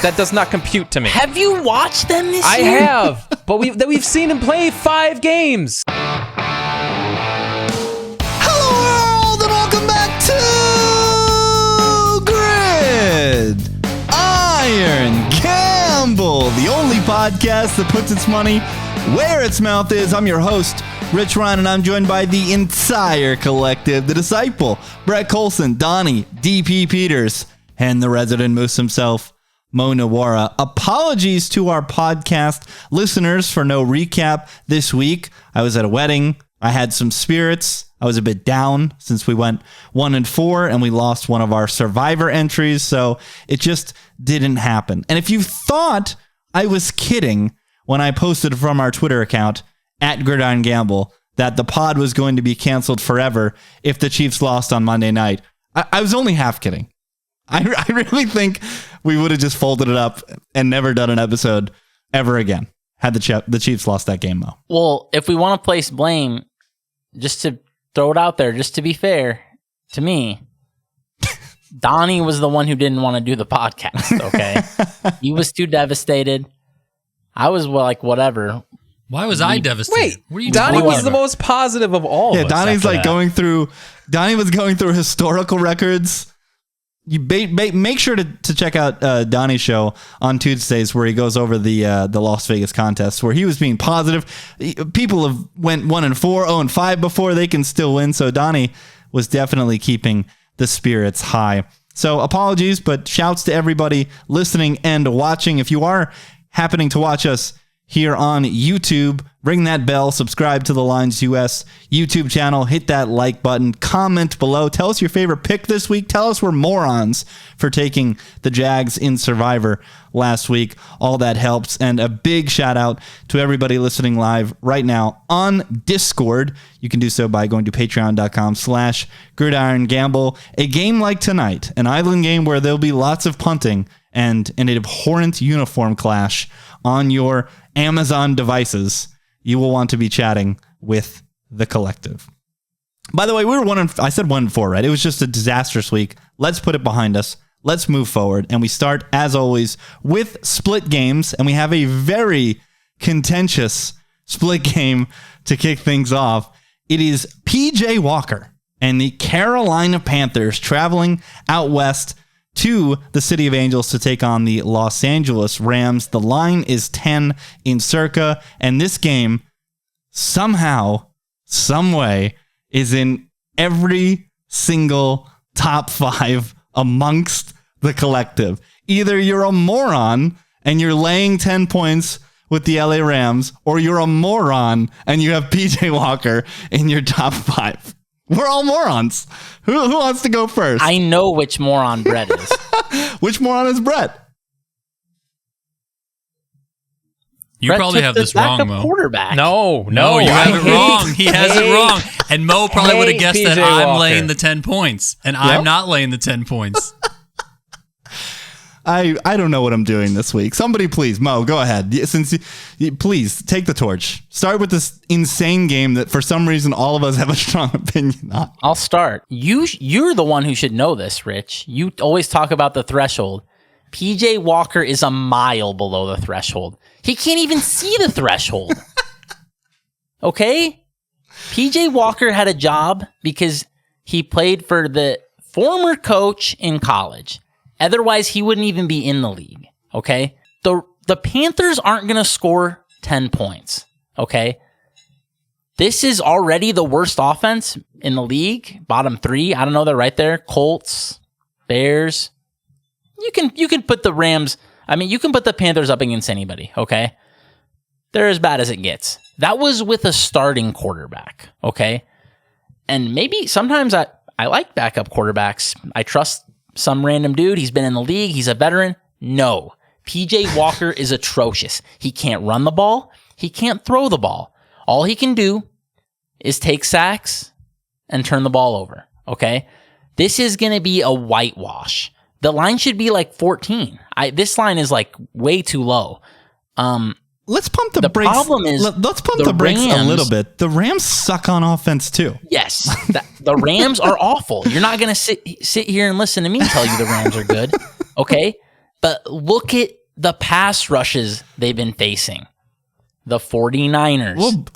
That does not compute to me. Have you watched them this I year? have, but we've seen him play 5 games. Hello world, and welcome back to Gridiron Gamble, the only podcast that puts its money where its mouth is. I'm your host, Rich Ryan, and I'm joined by the entire collective, the Disciple, Brett Collson, Donnie, DP Peters, and the resident moose himself, Mo Nuwwarah. Apologies to our podcast listeners for no recap this week. I was at a wedding. I had some spirits. I was a bit down since we went 1-4 and we lost one of our survivor entries. So it just didn't happen. And if you thought I was kidding when I posted from our Twitter account at Gridiron Gamble that the pod was going to be canceled forever if the Chiefs lost on Monday night, I was only half kidding. I really think we would have just folded it up and never done an episode ever again had the Chiefs lost that game, Mo. Well, if we want to place blame, just to throw it out there, just to be fair to me, Donnie was the one who didn't want to do the podcast, okay? He was too devastated. I was like, whatever. Why was I devastated? Wait, Donnie was the most positive of all of us. Donnie's like going through historical records. You make sure to check out Donnie's show on Tuesdays where he goes over the Las Vegas contest where he was being positive. People have went 1-4, 0-5 before. They can still win. So Donnie was definitely keeping the spirits high. So apologies, but shouts to everybody listening and watching. If you are happening to watch us here on YouTube, ring that bell, subscribe to the Lines US YouTube channel, hit that like button, comment below, tell us your favorite pick this week, tell us we're morons for taking the Jags in Survivor last week. All that helps, and a big shout out to everybody listening live right now on Discord. You can do so by going to patreon.com/Gridiron Gamble. A game like tonight, an island game where there'll be lots of punting and an abhorrent uniform clash on your Amazon devices, you will want to be chatting with the collective. By the way, I said 1-4, right? It was just a disastrous week. Let's put it behind us. Let's move forward. And we start, as always, with split games. And we have a very contentious split game to kick things off. It is PJ Walker and the Carolina Panthers traveling out west to the City of Angels to take on the Los Angeles Rams. The line is 10 in Circa, and this game somehow, someway, is in every single top 5 amongst the collective. Either you're a moron and you're laying 10 points with the LA Rams, or you're a moron and you have PJ Walker in your top 5. We're all morons. Who wants to go first? I know which moron Brett is. Which moron is Brett? You Brett probably have this wrong, Mo. Quarterback. No, you have it wrong. He has it wrong. And Mo probably would have guessed that I'm laying the 10 points. And I'm not laying the 10 points. I don't know what I'm doing this week. Somebody please, Mo, go ahead. Please take the torch. Start with this insane game that for some reason all of us have a strong opinion on. I'll start. You're the one who should know this, Rich. You always talk about the threshold. PJ Walker is a mile below the threshold. He can't even see the threshold. Okay? PJ Walker had a job because he played for the former coach in college. Otherwise, he wouldn't even be in the league, okay? The Panthers aren't going to score 10 points, okay? This is already the worst offense in the league, bottom 3. I don't know, they're right there. Colts, Bears. You can put the Rams, you can put the Panthers up against anybody, okay? They're as bad as it gets. That was with a starting quarterback, okay? And maybe sometimes I like backup quarterbacks. I trust some random dude. He's been in the league. He's a veteran. No. PJ Walker is atrocious. He can't run the ball. He can't throw the ball. All he can do is take sacks and turn the ball over. Okay? This is going to be a whitewash. The line should be like 14. This line is like way too low. Let's pump the brakes. Problem is, let's pump the brakes a little bit. The Rams suck on offense too. Yes, the Rams are awful. You're not going to sit here and listen to me tell you the Rams are good. Okay, But look at the pass rushes they've been facing. The 49ers. Well,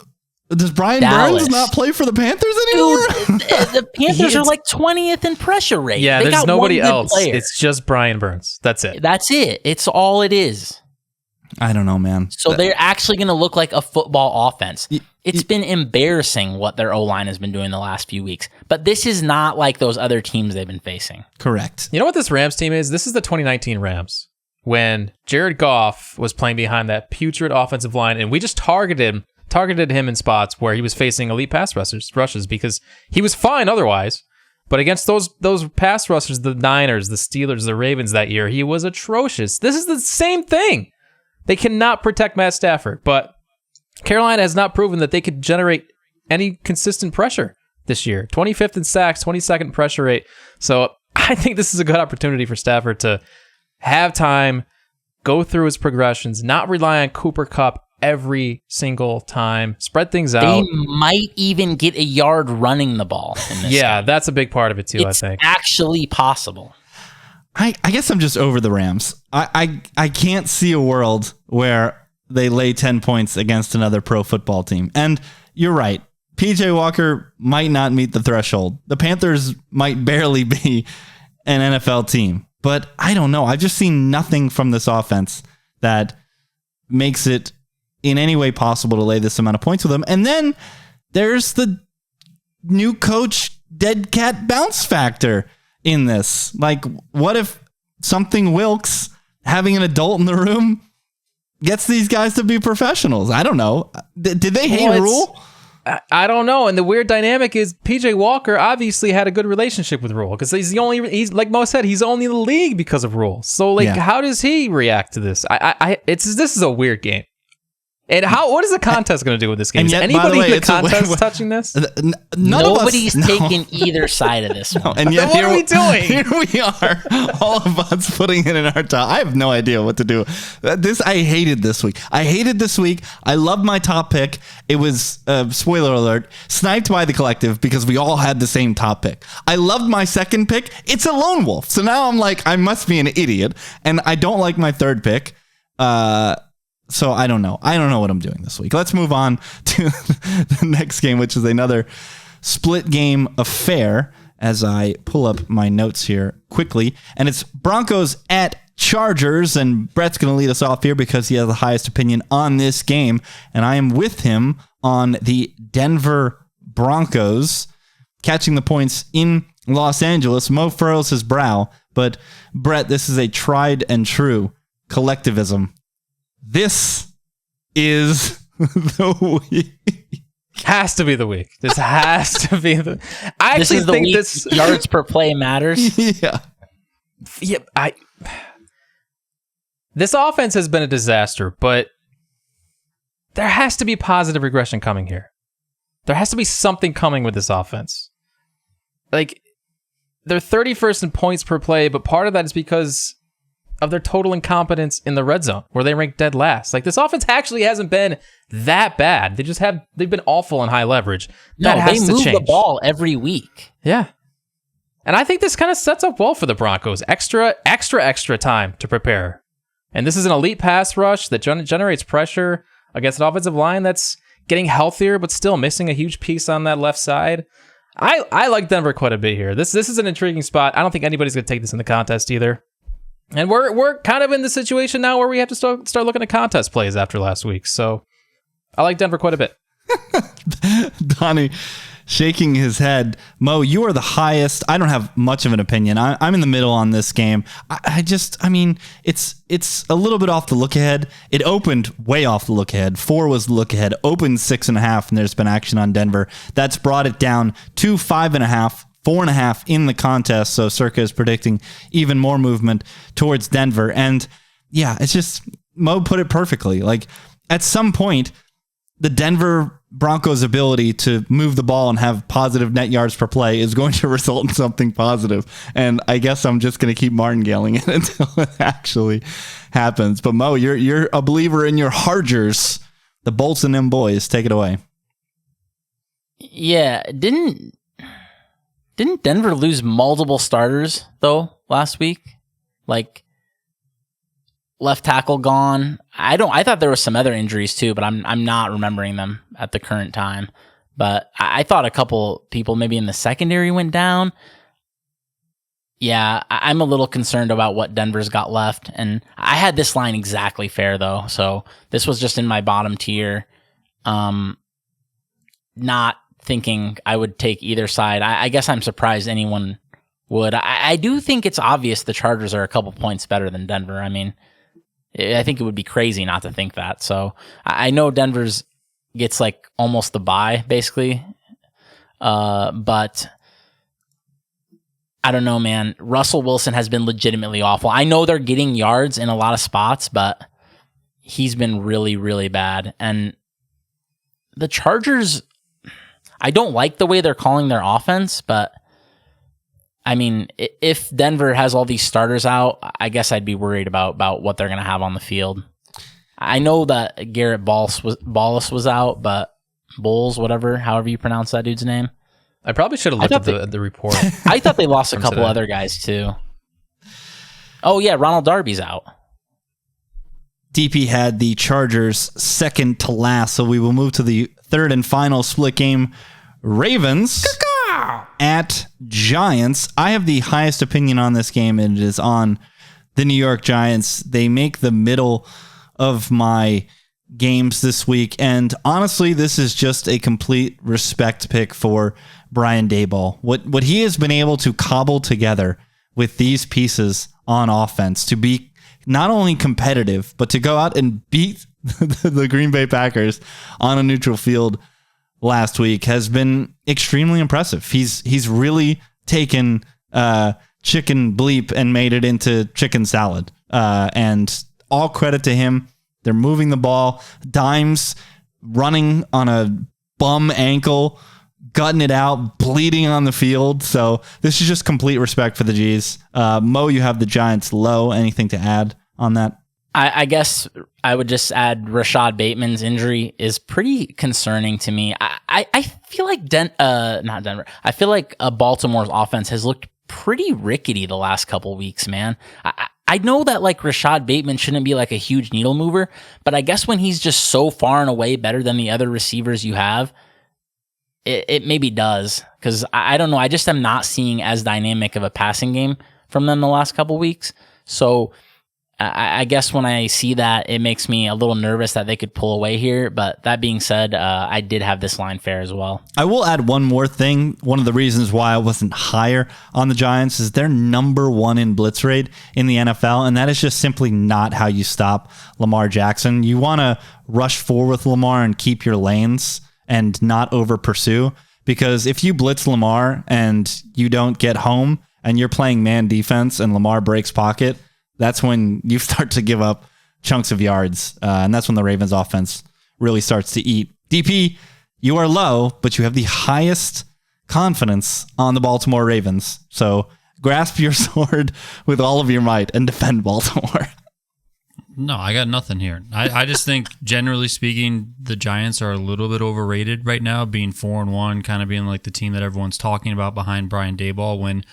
does Brian Dallas. Burns not play for the Panthers anymore? Dude, the Panthers are like 20th in pressure rate. Yeah, they there's got nobody one good else. player. It's just Brian Burns. That's it. That's it. It's all it is. I don't know, man. So they're actually going to look like a football offense. It's been embarrassing what their O-line has been doing the last few weeks. But this is not like those other teams they've been facing. Correct. You know what this Rams team is? This is the 2019 Rams when Jared Goff was playing behind that putrid offensive line, and we just targeted him in spots where he was facing elite pass rushes because he was fine otherwise. But against those pass rushers, the Niners, the Steelers, the Ravens that year, he was atrocious. This is the same thing. They cannot protect Matt Stafford, but Carolina has not proven that they could generate any consistent pressure this year. 25th in sacks, 22nd in pressure rate. So I think this is a good opportunity for Stafford to have time, go through his progressions, not rely on Cooper Kupp every single time, spread things out. They might even get a yard running the ball in this game. That's a big part of it too, It's I think. actually possible. I guess I'm just over the Rams. I can't see a world where they lay 10 points against another pro football team. And you're right. PJ Walker might not meet the threshold. The Panthers might barely be an NFL team. But I don't know. I've just seen nothing from this offense that makes it in any way possible to lay this amount of points with them. And then there's the new coach dead cat bounce factor in this. Like, what if something Wilkes, having an adult in the room, gets these guys to be professionals? I don't know. Did they hate Rule? I don't know. And the weird dynamic is PJ Walker obviously had a good relationship with Rule because he's like Mo said, he's only in the league because of Rule. So how does he react to this? This is a weird game. And what is the contest going to do with this game? Is anybody in the contest touching this? Nobody's taking either side of this one. And yet what are we doing? Here we are, all of us putting it in our top. I have no idea what to do. I hated this week. I loved my top pick. It was, spoiler alert, sniped by the collective because we all had the same top pick. I loved my second pick. It's a lone wolf. So now I'm like, I must be an idiot. And I don't like my third pick. So I don't know. I don't know what I'm doing this week. Let's move on to the next game, which is another split game affair as I pull up my notes here quickly. And it's Broncos at Chargers. And Brett's going to lead us off here because he has the highest opinion on this game. And I am with him on the Denver Broncos, catching the points in Los Angeles. Mo furrows his brow. But Brett, this is a tried and true collectivism. This is the week. Has to be the week. This has to be the. I this actually is the think week this yards per play matters. Yeah. This offense has been a disaster, but there has to be positive regression coming here. There has to be something coming with this offense. Like, they're 31st in points per play, but part of that is because of their total incompetence in the red zone, where they rank dead last. Like, this offense actually hasn't been that bad. They've been awful in high leverage. That has to change. They move the ball every week. Yeah. And I think this kind of sets up well for the Broncos. Extra time to prepare. And this is an elite pass rush that generates pressure against an offensive line that's getting healthier, but still missing a huge piece on that left side. I like Denver quite a bit here. This is an intriguing spot. I don't think anybody's going to take this in the contest either. And we're kind of in the situation now where we have to start looking at contest plays after last week. So I like Denver quite a bit. Donnie shaking his head. Mo, you are the highest. I don't have much of an opinion. I'm in the middle on this game. I mean, it's a little bit off the look ahead. It opened way off the look ahead. 4 was the look ahead. Opened 6.5, and there's been action on Denver. That's brought it down to 5.5. 4.5 in the contest, so Circa is predicting even more movement towards Denver. And yeah, it's just, Mo put it perfectly. Like, at some point, the Denver Broncos' ability to move the ball and have positive net yards per play is going to result in something positive. And I guess I'm just going to keep martingaling it until it actually happens. But Mo, you're a believer in your Hargers, the Bolts and them boys. Take it away. Yeah, Didn't Denver lose multiple starters, though, last week? Like, left tackle gone. I thought there was some other injuries too, but I'm not remembering them at the current time. But I thought a couple people maybe in the secondary went down. Yeah, I'm a little concerned about what Denver's got left. And I had this line exactly fair, though. So this was just in my bottom tier. Not thinking I would take either side. I guess I'm surprised anyone would. I do think it's obvious the Chargers are a couple points better than Denver. I mean, I think it would be crazy not to think that. So I know Denver's gets like almost the bye, basically. But I don't know, man. Russell Wilson has been legitimately awful. I know they're getting yards in a lot of spots, but he's been really, really bad. And the Chargers, I don't like the way they're calling their offense, but I mean, if Denver has all these starters out, I guess I'd be worried about what they're going to have on the field. I know that Garrett Bowles was out, but Bowles, however you pronounce that dude's name. I probably should have looked at the report. I thought they lost a couple other guys too. Oh yeah, Ronald Darby's out. DP had the Chargers second to last, so we will move to the third and final split game. Ravens at Giants. I have the highest opinion on this game, and it is on the New York Giants. They make the middle of my games this week, and honestly, this is just a complete respect pick for Brian Daboll. What he has been able to cobble together with these pieces on offense to be not only competitive, but to go out and beat the Green Bay Packers on a neutral field last week has been extremely impressive. He's really taken chicken bleep and made it into chicken salad. And all credit to him. They're moving the ball, dimes running on a bum ankle, gutting it out, bleeding on the field. So this is just complete respect for the G's. Mo, you have the Giants low. Anything to add on that? I guess I would just add Rashad Bateman's injury is pretty concerning to me. I feel like not Denver. I feel like Baltimore's offense has looked pretty rickety the last couple weeks, man. I know that like Rashad Bateman shouldn't be like a huge needle mover, but I guess when he's just so far and away better than the other receivers you have, it maybe does. Because I don't know. I just am not seeing as dynamic of a passing game from them the last couple weeks. So I guess when I see that, it makes me a little nervous that they could pull away here. But that being said, I did have this line fair as well. I will add one more thing. One of the reasons why I wasn't higher on the Giants is they're number one in blitz rate in the NFL, and that is just simply not how you stop Lamar Jackson. You want to rush forward with Lamar and keep your lanes and not over pursue, because if you blitz Lamar and you don't get home and you're playing man defense and Lamar breaks pocket, that's when you start to give up chunks of yards. And that's when the Ravens offense really starts to eat. DP, you are low, but you have the highest confidence on the Baltimore Ravens. So grasp your sword with all of your might and defend Baltimore. No, I got nothing here. I just think, generally speaking, the Giants are a little bit overrated right now, being 4-1, kind of being like the team that everyone's talking about behind Brian Daboll, when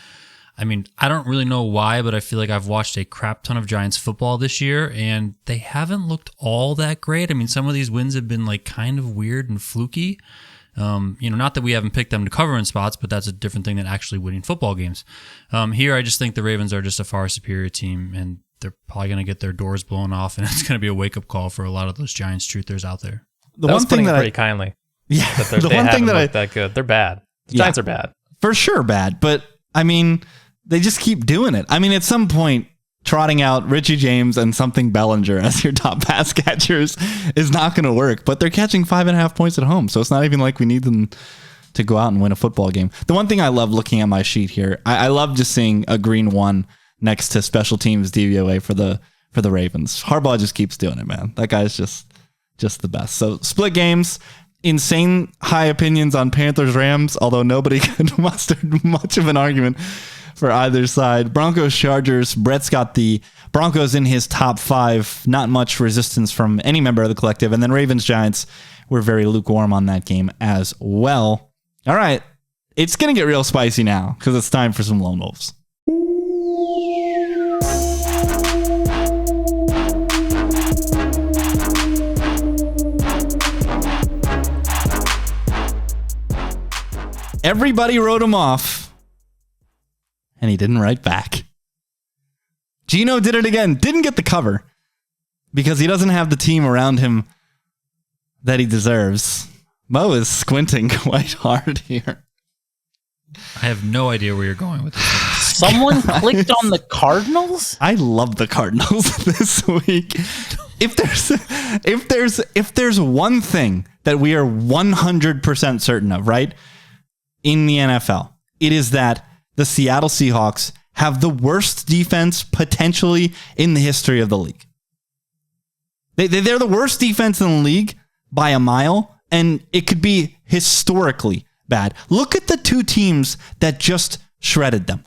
I mean, I don't really know why, but I feel like I've watched a crap ton of Giants football this year, and they haven't looked all that great. I mean, some of these wins have been like kind of weird and fluky. Not that we haven't picked them to cover in spots, but that's a different thing than actually winning football games. Here, I just think the Ravens are just a far superior team, and they're probably going to get their doors blown off, and it's going to be a wake-up call for a lot of those Giants truthers out there. The one thing that pretty kindly. Yeah, that the one thing that good. They're bad. The Giants are bad. For sure bad, but I mean, they just keep doing it. I mean, at some point, trotting out Richie James and something Bellinger as your top pass catchers is not going to work, but they're catching 5.5 points at home, so it's not even like we need them to go out and win a football game. The one thing I love looking at my sheet here, I love just seeing a green 1 next to special teams DVOA for the Ravens. Harbaugh just keeps doing it, man. That guy's just the best. So split games, insane high opinions on Panthers Rams, although nobody could muster much of an argument for either side. Broncos Chargers. Brett's got the Broncos in his top 5. Not much resistance from any member of the collective. And then Ravens Giants. We're very lukewarm on that game as well. All right. It's going to get real spicy now because it's time for some Lone Wolves. Everybody wrote him off, and he didn't write back. Gino did it again. Didn't get the cover because he doesn't have the team around him that he deserves. Mo is squinting quite hard here. I have no idea where you're going with this. Someone clicked on the Cardinals? I love the Cardinals this week. If there's one thing that we are 100% certain of, right, in the NFL, it is that the Seattle Seahawks have the worst defense potentially in the history of the league. They're the worst defense in the league by a mile, and it could be historically bad. Look at the two teams that just shredded them.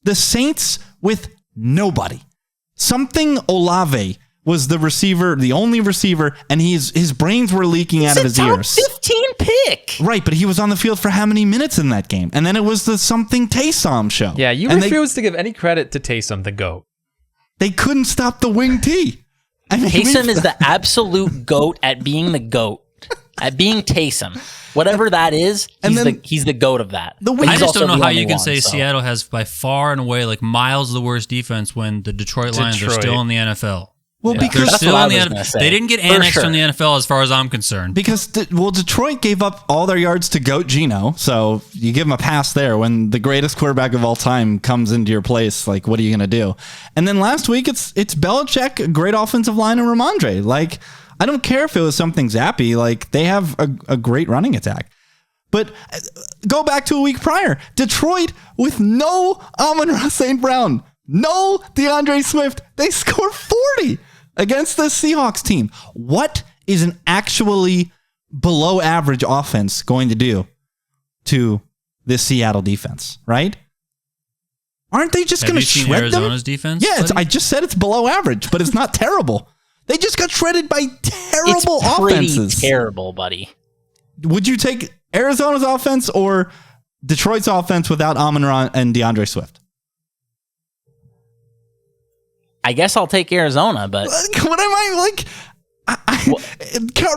The Saints with nobody. Something Olave was the receiver, the only receiver, and his brains were leaking out of his ears. 15 pick. Right, but he was on the field for how many minutes in that game? And then it was the something Taysom show. Yeah, you refuse to give any credit to Taysom, the GOAT. They couldn't stop the wing T. I mean, Taysom is the absolute GOAT at being the GOAT. At being Taysom. Whatever that is, he's the GOAT of that. I just don't know how you can say Seattle has by far and away like miles the worst defense when the Detroit Lions are still in the NFL. Well, because they're still in the NFL. They didn't get annexed from the NFL as far as I'm concerned. Because Detroit gave up all their yards to GOAT Geno, so you give him a pass there when the greatest quarterback of all time comes into your place. Like, what are you going to do? And then last week, it's Belichick, a great offensive line, and Ramondre. Like, I don't care if it was something zappy. Like, they have a great running attack. But go back to a week prior. Detroit with no Amon-Ra St. Brown, no DeAndre Swift. They scored 40 against the Seahawks team. What is an actually below average offense going to do to this Seattle defense, right? Aren't they just going to shred Arizona's them? defense? Yeah, I just said it's below average, but it's not terrible. They just got shredded by terrible offenses. Terrible, buddy. Would you take Arizona's offense or Detroit's offense without Amon-Ra and DeAndre Swift? I guess I'll take Arizona, but what am I like?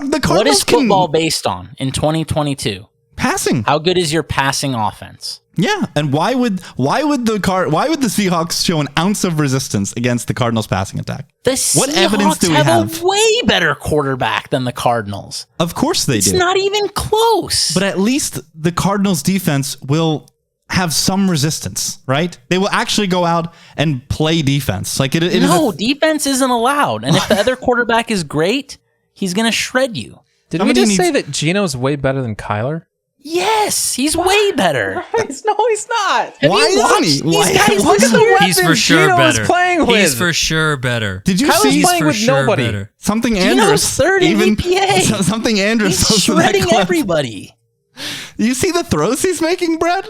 The Cardinals. What is football based on in 2022? Passing. How good is your passing offense? Yeah, and why would the Seahawks show an ounce of resistance against the Cardinals' passing attack? What evidence do we have? A way better quarterback than the Cardinals. Of course they do. It's not even close. But at least the Cardinals' defense will have some resistance, right? They will actually go out and play defense. Like defense isn't allowed. And if the other quarterback is great, he's going to shred you. Did we just say that Geno's way better than Kyler? Yes, he's way better. No, he's not. Why isn't he? Look at the weapons He's for sure Geno better. Is playing with. He's for sure better. Did you Kyler's see? playing for with sure nobody. Better. Something Geno's Andrews third in EPA. Something Andrews. He's shredding everybody. You see the throws he's making, Brad?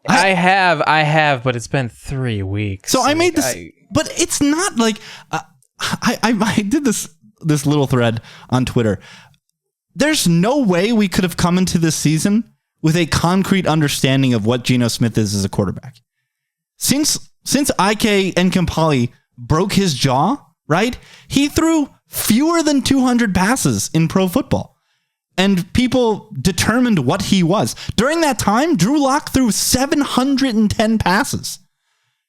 I have, but it's been 3 weeks. So I made this, but it's not like I did this little thread on Twitter. There's no way we could have come into this season with a concrete understanding of what Geno Smith is as a quarterback. Since Ike Enkempali broke his jaw, right? He threw fewer than 200 passes in pro football. And people determined what he was. During that time, Drew Lock threw 710 passes.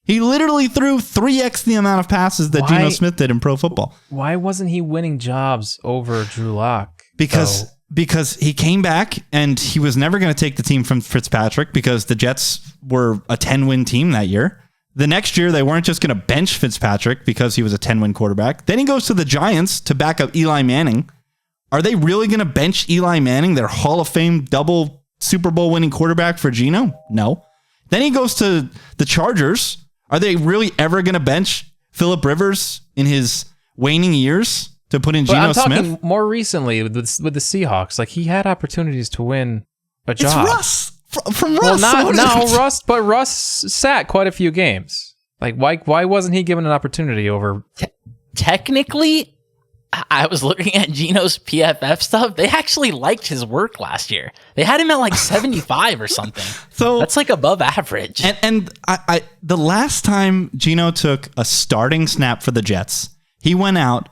He literally threw 3x the amount of passes that Geno Smith did in pro football. Why wasn't he winning jobs over Drew Lock? Because he came back and he was never going to take the team from Fitzpatrick because the Jets were a 10-win team that year. The next year, they weren't just going to bench Fitzpatrick because he was a 10-win quarterback. Then he goes to the Giants to back up Eli Manning. Are they really going to bench Eli Manning, their Hall of Fame double Super Bowl winning quarterback, for Geno? No. Then he goes to the Chargers. Are they really ever going to bench Phillip Rivers in his waning years to put in Geno Smith? I'm talking more recently with the Seahawks. Like, he had opportunities to win a job. It's Russ. From Russ. Well, Russ, but Russ sat quite a few games. Like, why wasn't he given an opportunity over? Technically, I was looking at Geno's PFF stuff. They actually liked his work last year. They had him at like 75 or something. So that's like above average. And I the last time Geno took a starting snap for the Jets, he went out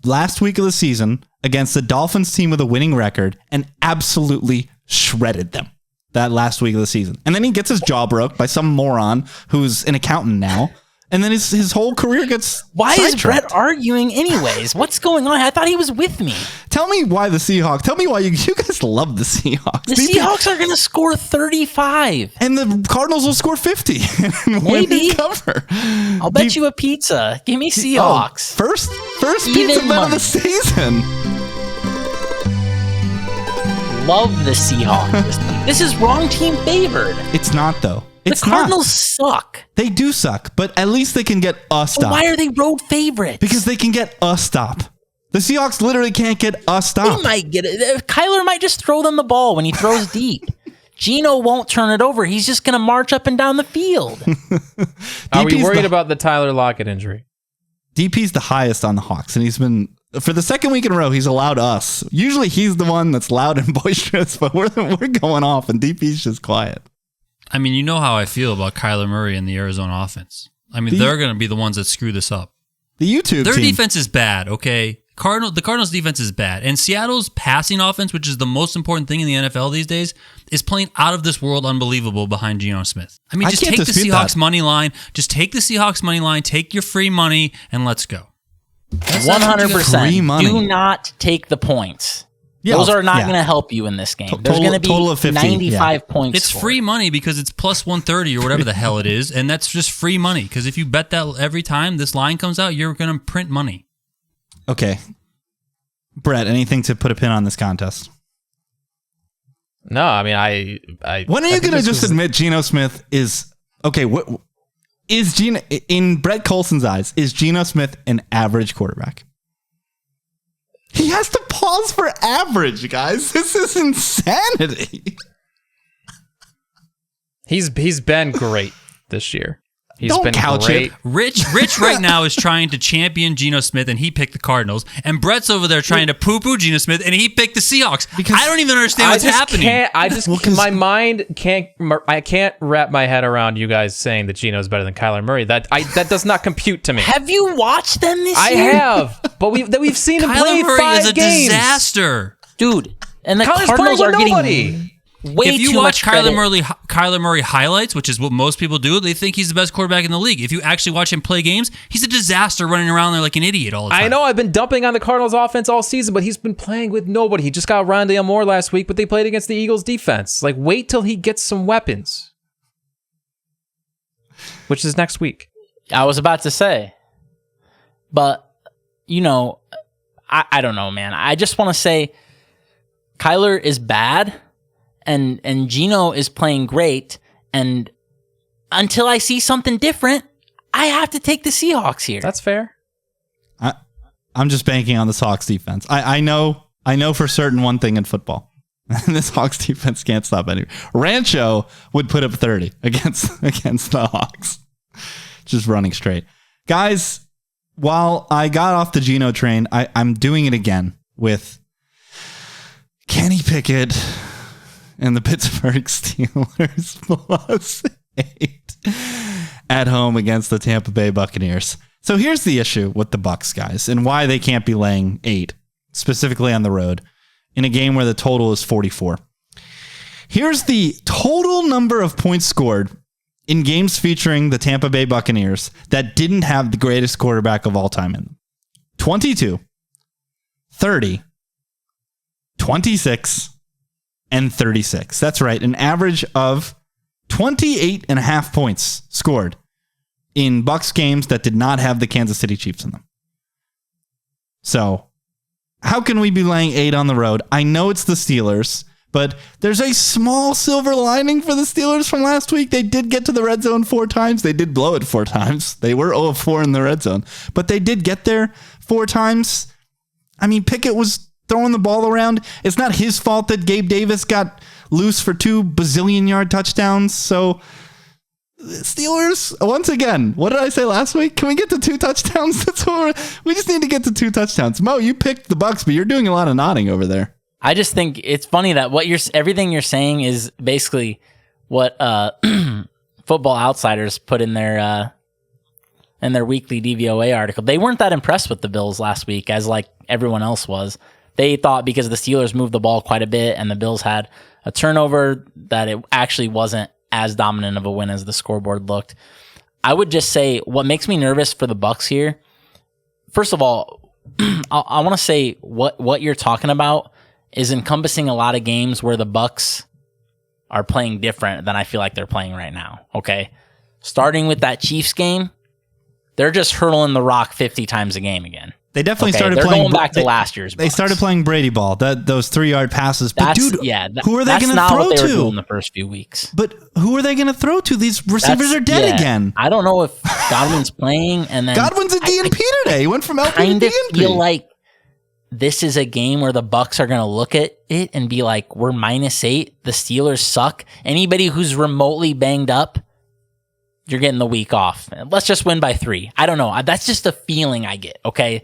last week of the season against the Dolphins team with a winning record and absolutely shredded them. that last week of the season. And then he gets his jaw broke by some moron who's an accountant now. And then his whole career gets Why is sidetracked. Brett arguing anyways? What's going on? I thought he was with me. Tell me why the Seahawks. Tell me why you guys love the Seahawks. The Seahawks are going to score 35. And the Cardinals will score 50 and win Maybe. and cover. I'll bet you a pizza. Give me Seahawks. First Even pizza bet of money. the season. Love the Seahawks this week. This is wrong team favored. It's not, though. It's the Cardinals not. suck. They do suck, but at least they can get a stop. Why are they road favorites? Because they can get a stop. The Seahawks literally can't get a stop. They might get it. Kyler might just throw them the ball when he throws deep. Geno won't turn it over. He's just going to march up and down the field. Are we DP's worried about the Tyler Lockett injury? DP's the highest on the Hawks, and he's been, for the second week in a row, he's allowed us. Usually he's the one that's loud and boisterous, but we're going off, and DP's just quiet. I mean, you know how I feel about Kyler Murray and the Arizona offense. I mean, they're going to be the ones that screw this up. The YouTube Their team. defense is bad, okay? The Cardinals' defense is bad. And Seattle's passing offense, which is the most important thing in the NFL these days, is playing out of this world unbelievable behind Geno Smith. I mean, just can't take the dispute Seahawks that. money line. Just take the Seahawks money line, take your free money, and let's go. That's what you got. 100%. Free money. Do not take the points. Yeah, Those are not yeah. going to help you in this game. Total- There's going to be total of 50, 95 points. It's for free it. money because it's plus 130 or whatever the hell it is, and that's just free money. Because if you bet that every time this line comes out, you're going to print money. Okay. Brett, anything to put a pin on this contest? No, I mean, I When are I you think going to this just was- admit Geno Smith is... Okay, what is Geno... In Brett Colson's eyes, is Geno Smith an average quarterback? He has to pause for average, guys. This is insanity. He's been great this year. He's Don't been couch great. it. Rich right now is trying to champion Geno Smith, and he picked the Cardinals. And Brett's over there trying to poo-poo Geno Smith, and he picked the Seahawks. Because I don't even understand what's happening. My mind I can't wrap my head around you guys saying that Geno's better than Kyler Murray. That does not compute to me. Have you watched them this I year? have, but we've seen him play Kyler Murray 5 is a games. disaster. Dude, and the Kyler's Cardinals playing are with getting nobody. way If you too watch much credit. Kyler Murray highlights, which is what most people do, they think he's the best quarterback in the league. If you actually watch him play games, he's a disaster running around there like an idiot all the time. I know I've been dumping on the Cardinals offense all season, but he's been playing with nobody. He just got Rondale Moore last week, but they played against the Eagles defense. Like, wait till he gets some weapons. Which is next week. I was about to say. But, you know, I don't know, man. I just want to say Kyler is bad and Geno is playing great. And until I see something different, I have to take the Seahawks here. That's fair. I'm just banking on this Hawks defense. I know for certain one thing in football. This Hawks defense can't stop anyone. Rancho would put up 30 against the Hawks. Just running straight. Guys, while I got off the Geno train, I'm doing it again with Kenny Pickett and the Pittsburgh Steelers +8 at home against the Tampa Bay Buccaneers. So here's the issue with the Bucs, guys, and why they can't be laying 8, specifically on the road, in a game where the total is 44. Here's the total number of points scored in games featuring the Tampa Bay Buccaneers that didn't have the greatest quarterback of all time in them. 22, 30, 26, and 36. That's right, an average of 28.5 points scored in Bucs games that did not have the Kansas City Chiefs in them. So, how can we be laying 8 on the road? I know it's the Steelers, but there's a small silver lining for the Steelers from last week. They did get to the red zone 4 times. They did blow it 4 times. They were 0-4 in the red zone, but they did get there 4 times. I mean, Pickett was throwing the ball around. It's not his fault that Gabe Davis got loose for 2 bazillion-yard touchdowns. So, Steelers, once again, what did I say last week? Can we get to 2 touchdowns? That's what we just need to get to 2 touchdowns. Mo, you picked the Bucs, but you're doing a lot of nodding over there. I just think it's funny that everything you're saying is basically what Football Outsiders put in their weekly DVOA article. They weren't that impressed with the Bills last week, as like everyone else was. They thought because the Steelers moved the ball quite a bit and the Bills had a turnover that it actually wasn't as dominant of a win as the scoreboard looked. I would just say what makes me nervous for the Bucs here. First of all, I want to say what you're talking about is encompassing a lot of games where the Bucs are playing different than I feel like they're playing right now. Okay, starting with that Chiefs game, they're just hurling the rock 50 times a game again. They definitely Okay, started they're playing. going back to last year's They Bucs. started playing Brady ball. Those 3-yard passes. But That's, dude, yeah, who are they that's going to not throw what they were doing to? the first few weeks. But who are they going to throw to? These receivers are dead Yeah. again. I don't know if Godwin's playing, and then Godwin's a DNP today. He went from LP to kind of DNP. feel like this is a game where the Bucs are going to look at it and be like, we're -8. The Steelers suck. Anybody who's remotely banged up, you're getting the week off. Let's just win by 3. I don't know. That's just a feeling I get. Okay.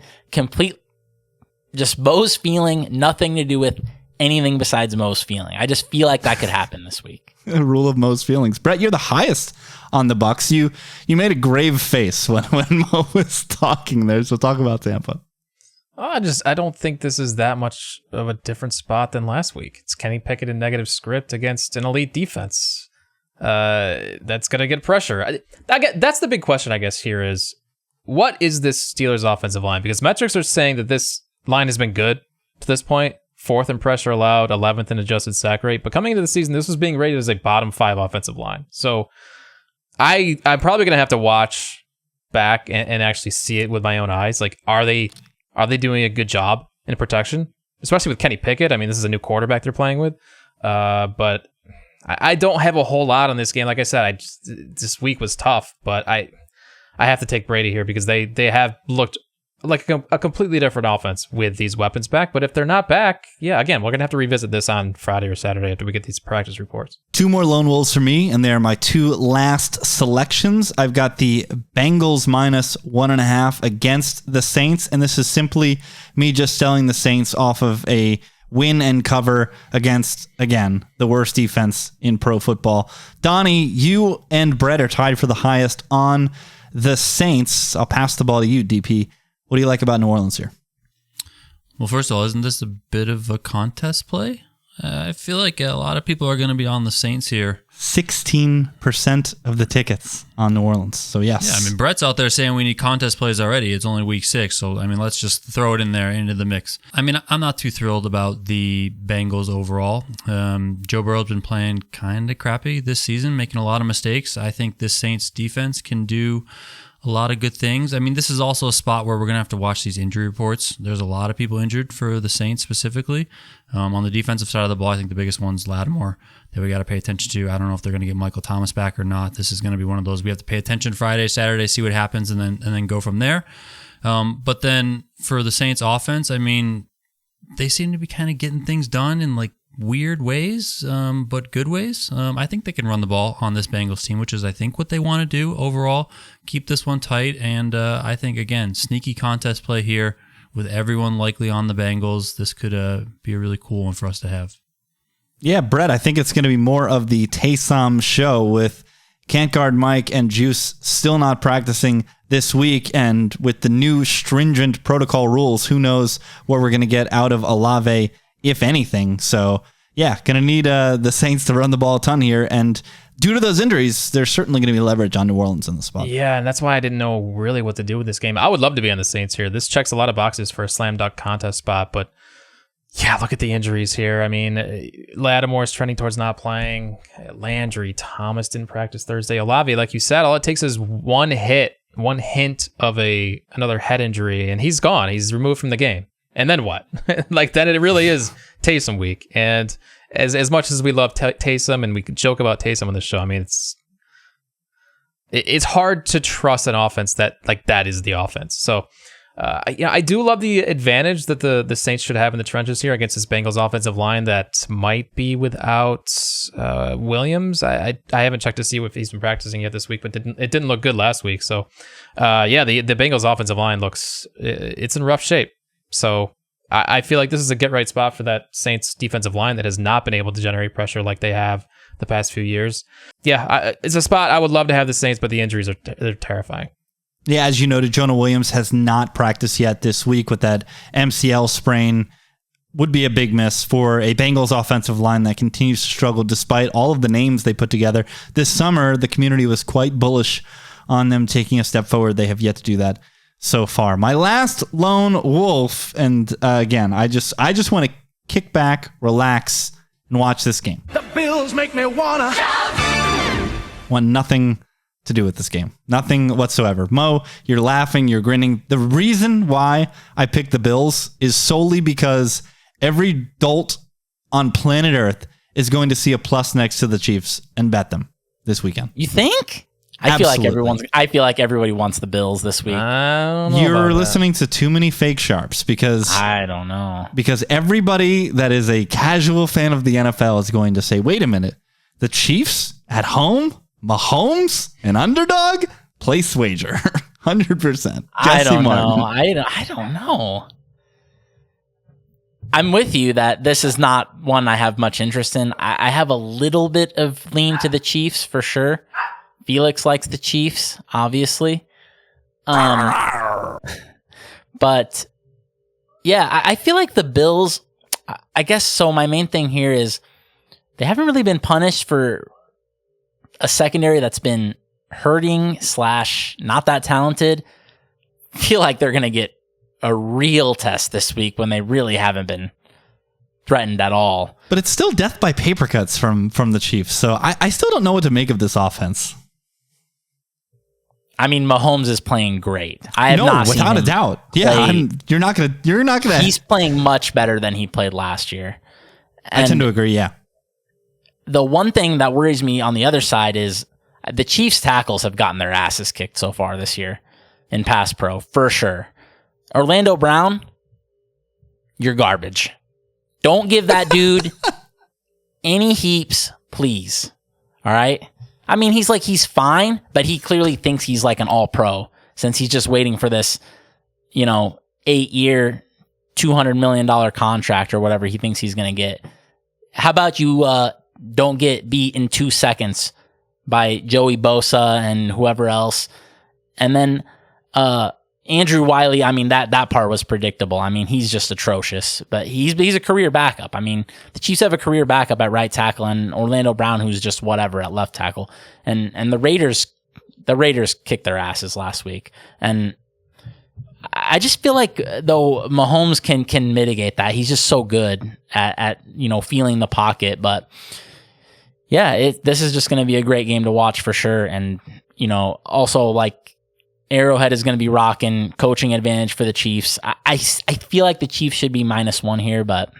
Just Mo's feeling, nothing to do with anything besides Mo's feeling. I just feel like that could happen this week. Rule of Mo's feelings. Brett, you're the highest on the Bucs. You made a grave face when Mo was talking there. So talk about Tampa. I don't think this is that much of a different spot than last week. It's Kenny Pickett in negative script against an elite defense. That's going to get pressure. That's the big question, I guess, here is, what is this Steelers offensive line? Because metrics are saying that this line has been good to this point. 4th in pressure allowed, 11th in adjusted sack rate. But coming into the season, this was being rated as a bottom 5 offensive line. So I'm probably going to have to watch back and actually see it with my own eyes. Like, are they doing a good job in protection? Especially with Kenny Pickett. I mean, this is a new quarterback they're playing with. But I don't have a whole lot on this game. Like I said, this week was tough, but I have to take Brady here because they have looked like a completely different offense with these weapons back. But if they're not back, yeah, again, we're going to have to revisit this on Friday or Saturday after we get these practice reports. 2 more Lone Wolves for me, and they are my 2 last selections. I've got the Bengals -1.5 against the Saints, and this is simply me just selling the Saints off of a win and cover against, again, the worst defense in pro football. Donnie, you and Brett are tied for the highest on the Saints. I'll pass the ball to you, DP. What do you like about New Orleans here? Well, first of all, isn't this a bit of a contest play? I feel like a lot of people are going to be on the Saints here. 16% of the tickets on New Orleans. So, yes. Yeah, I mean, Brett's out there saying we need contest plays already. It's only week 6. So, I mean, let's just throw it in there into the mix. I mean, I'm not too thrilled about the Bengals overall. Joe Burrow's been playing kind of crappy this season, making a lot of mistakes. I think this Saints defense can do a lot of good things. I mean, this is also a spot where we're going to have to watch these injury reports. There's a lot of people injured for the Saints specifically. On the defensive side of the ball, I think the biggest one's Lattimore that we got to pay attention to. I don't know if they're going to get Michael Thomas back or not. This is going to be one of those we have to pay attention Friday, Saturday, see what happens, and then go from there. But then for the Saints offense, I mean, they seem to be kind of getting things done in like weird ways, but good ways. I think they can run the ball on this Bengals team, which is, I think, what they want to do overall. Keep this one tight, and I think, again, sneaky contest play here with everyone likely on the Bengals. This could be a really cool one for us to have. Yeah, Brett, I think it's going to be more of the Taysom show with Can't Guard Mike and Juice still not practicing this week, and with the new stringent protocol rules, who knows what we're going to get out of Olave, if anything. So, yeah, going to need the Saints to run the ball a ton here. And due to those injuries, there's certainly going to be leverage on New Orleans in the spot. Yeah, and that's why I didn't know really what to do with this game. I would love to be on the Saints here. This checks a lot of boxes for a slam dunk contest spot, but yeah, look at the injuries here. I mean, Lattimore's trending towards not playing. Landry, Thomas didn't practice Thursday. Olave, like you said, all it takes is one hint of another head injury, and he's gone. He's removed from the game. And then what? Like, then it really is Taysom week. And as much as we love Taysom and we could joke about Taysom on the show, I mean, it's hard to trust an offense that is the offense. So, I do love the advantage that the Saints should have in the trenches here against this Bengals offensive line that might be without Williams. I haven't checked to see if he's been practicing yet this week, but it didn't look good last week. So, the Bengals offensive line it's in rough shape. So I feel like this is a get-right spot for that Saints defensive line that has not been able to generate pressure like they have the past few years. Yeah, it's a spot I would love to have the Saints, but the injuries they're terrifying. Yeah, as you noted, Jonah Williams has not practiced yet this week with that MCL sprain. would be a big miss for a Bengals offensive line that continues to struggle despite all of the names they put together. This summer, the community was quite bullish on them taking a step forward. They have yet to do that so far. My last lone wolf, and again, I just want to kick back, relax, and watch this game. The Bills make me wanna Want nothing to do with this game. Nothing whatsoever. Mo, you're laughing, you're grinning. The reason why I picked the Bills is solely because every dolt on planet Earth is going to see a plus next to the Chiefs and bet them this weekend. You think? Absolutely. I feel like everybody wants the Bills this week. I don't know You're about listening to too many fake sharps because I don't know. Because everybody that is a casual fan of the NFL is going to say, wait a minute, the Chiefs at home, Mahomes, an underdog, place wager, 100%. I Jesse don't Martin. know. I don't know. I'm with you that this is not one I have much interest in. I have a little bit of lean to the Chiefs for sure. Felix likes the Chiefs, obviously. But yeah, I feel like the Bills, I guess so. My main thing here is they haven't really been punished for a secondary that's been hurting / not that talented. I feel like they're going to get a real test this week when they really haven't been threatened at all. But it's still death by paper cuts from the Chiefs. So I still don't know what to make of this offense. I mean, Mahomes is playing great. I have not seen without him a doubt. Yeah, play. you're not gonna. He's playing much better than he played last year. I tend to agree. Yeah. The one thing that worries me on the other side is the Chiefs tackles have gotten their asses kicked so far this year in pass pro, for sure. Orlando Brown, you're garbage. Don't give that dude any heaps, please. All right? I mean, he's fine, but he clearly thinks he's like an all-pro since he's just waiting for this, 8-year, $200 million contract or whatever he thinks he's going to get. How about you don't get beat in 2 seconds by Joey Bosa and whoever else? And then Andrew Wiley, I mean, that part was predictable. I mean, he's just atrocious, but he's a career backup. I mean, the Chiefs have a career backup at right tackle and Orlando Brown, who's just whatever at left tackle. And the Raiders kicked their asses last week. And I just feel like though Mahomes can mitigate that. He's just so good at feeling the pocket. But yeah, this is just going to be a great game to watch for sure. And also like Arrowhead is going to be rocking, coaching advantage for the Chiefs. I feel like the Chiefs should be -1 here, but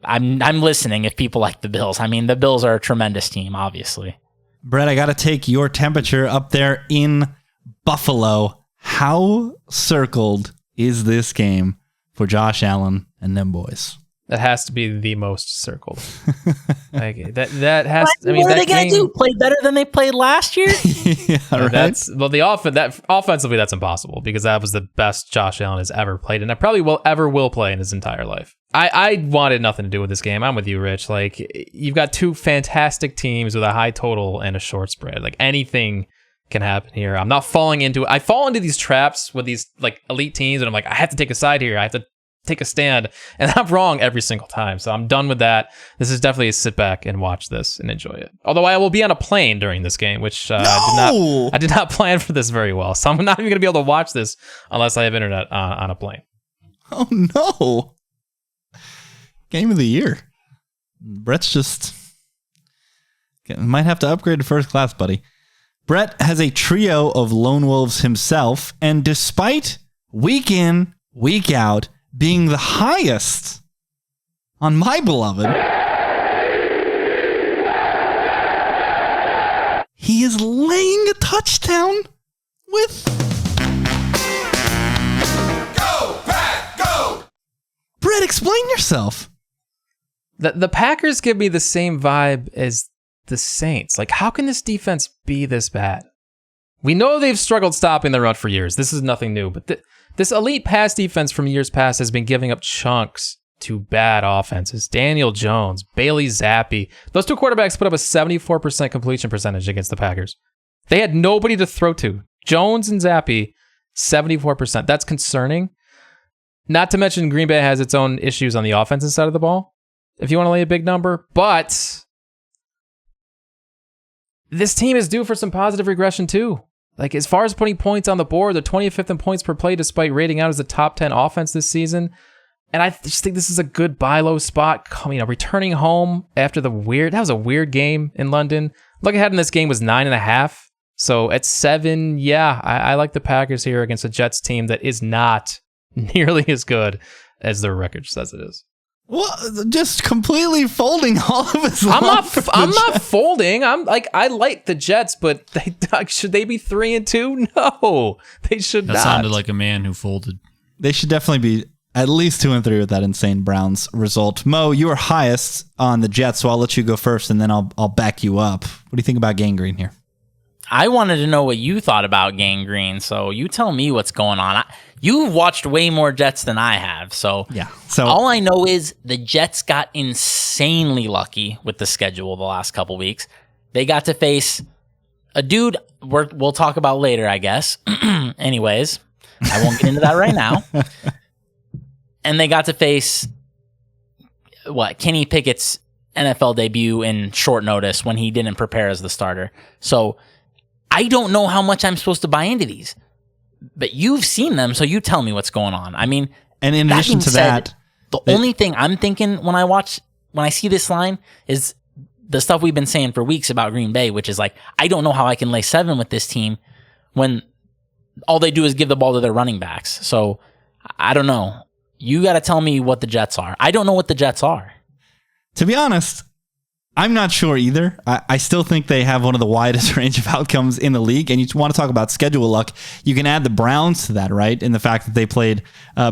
I'm listening if people like the Bills. I mean, the Bills are a tremendous team, obviously. Brett, I got to take your temperature up there in Buffalo. How circled is this game for Josh Allen and them boys? That has to be the most circled. Like that has. I mean, what are they going to do? Play better than they played last year? Yeah, right? That offensively, that's impossible because that was the best Josh Allen has ever played, and I probably will play in his entire life. I wanted nothing to do with this game. I'm with you, Rich. Like, you've got two fantastic teams with a high total and a short spread. Like, anything can happen here. I'm not falling into it. I fall into these traps with these like elite teams, and I'm like, I have to take a side here. I have to take a stand, and I'm wrong every single time. So I'm done with that. This is definitely a sit back and watch this and enjoy it. Although I will be on a plane during this game, which I did not plan for this very well. So I'm not even going to be able to watch this unless I have internet on a plane. Oh no! Game of the year. Brett's just might have to upgrade to first class, buddy. Brett has a trio of lone wolves himself, and despite week in, week out being the highest on my beloved, he is laying a touchdown with go, Pack, go! Brett, explain yourself. The Packers give me the same vibe as the Saints. Like, how can this defense be this bad? We know they've struggled stopping the run for years. This is nothing new, but this elite pass defense from years past has been giving up chunks to bad offenses. Daniel Jones, Bailey Zappi. Those two quarterbacks put up a 74% completion percentage against the Packers. They had nobody to throw to. Jones and Zappi, 74%. That's concerning. Not to mention Green Bay has its own issues on the offensive side of the ball, if you want to lay a big number. But this team is due for some positive regression too. Like, as far as putting points on the board, they're 25th in points per play despite rating out as a top 10 offense this season. And I just think this is a good buy low spot. Returning home after that was a weird game in London. Look ahead in this game was 9.5. So at 7, yeah, I like the Packers here against a Jets team that is not nearly as good as their record says it is. Well, just completely folding all of his. I'm not folding. I like the Jets, but should they be 3-2? No, they should not. That sounded like a man who folded. They should definitely be at least 2-3 with that insane Browns result. Mo, you are highest on the Jets, so I'll let you go first, and then I'll back you up. What do you think about Gangrene here? I wanted to know what you thought about Gangrene, so you tell me what's going on. You've watched way more Jets than I have, so yeah. So all I know is the Jets got insanely lucky with the schedule the last couple weeks. They got to face a dude we'll talk about later, I guess. Anyways, I won't get into that right now. And they got to face Kenny Pickett's NFL debut in short notice when he didn't prepare as the starter. So I don't know how much I'm supposed to buy into these. But you've seen them, so you tell me what's going on. I mean, and in addition to that, the only thing I'm thinking when I see this line is the stuff we've been saying for weeks about Green Bay, which is like, I don't know how I can lay 7 with this team when all they do is give the ball to their running backs. So I don't know. You got to tell me what the Jets are. I don't know what the Jets are. To be honest, I'm not sure either. I still think they have one of the widest range of outcomes in the league. And you want to talk about schedule luck, you can add the Browns to that, right? In the fact that they played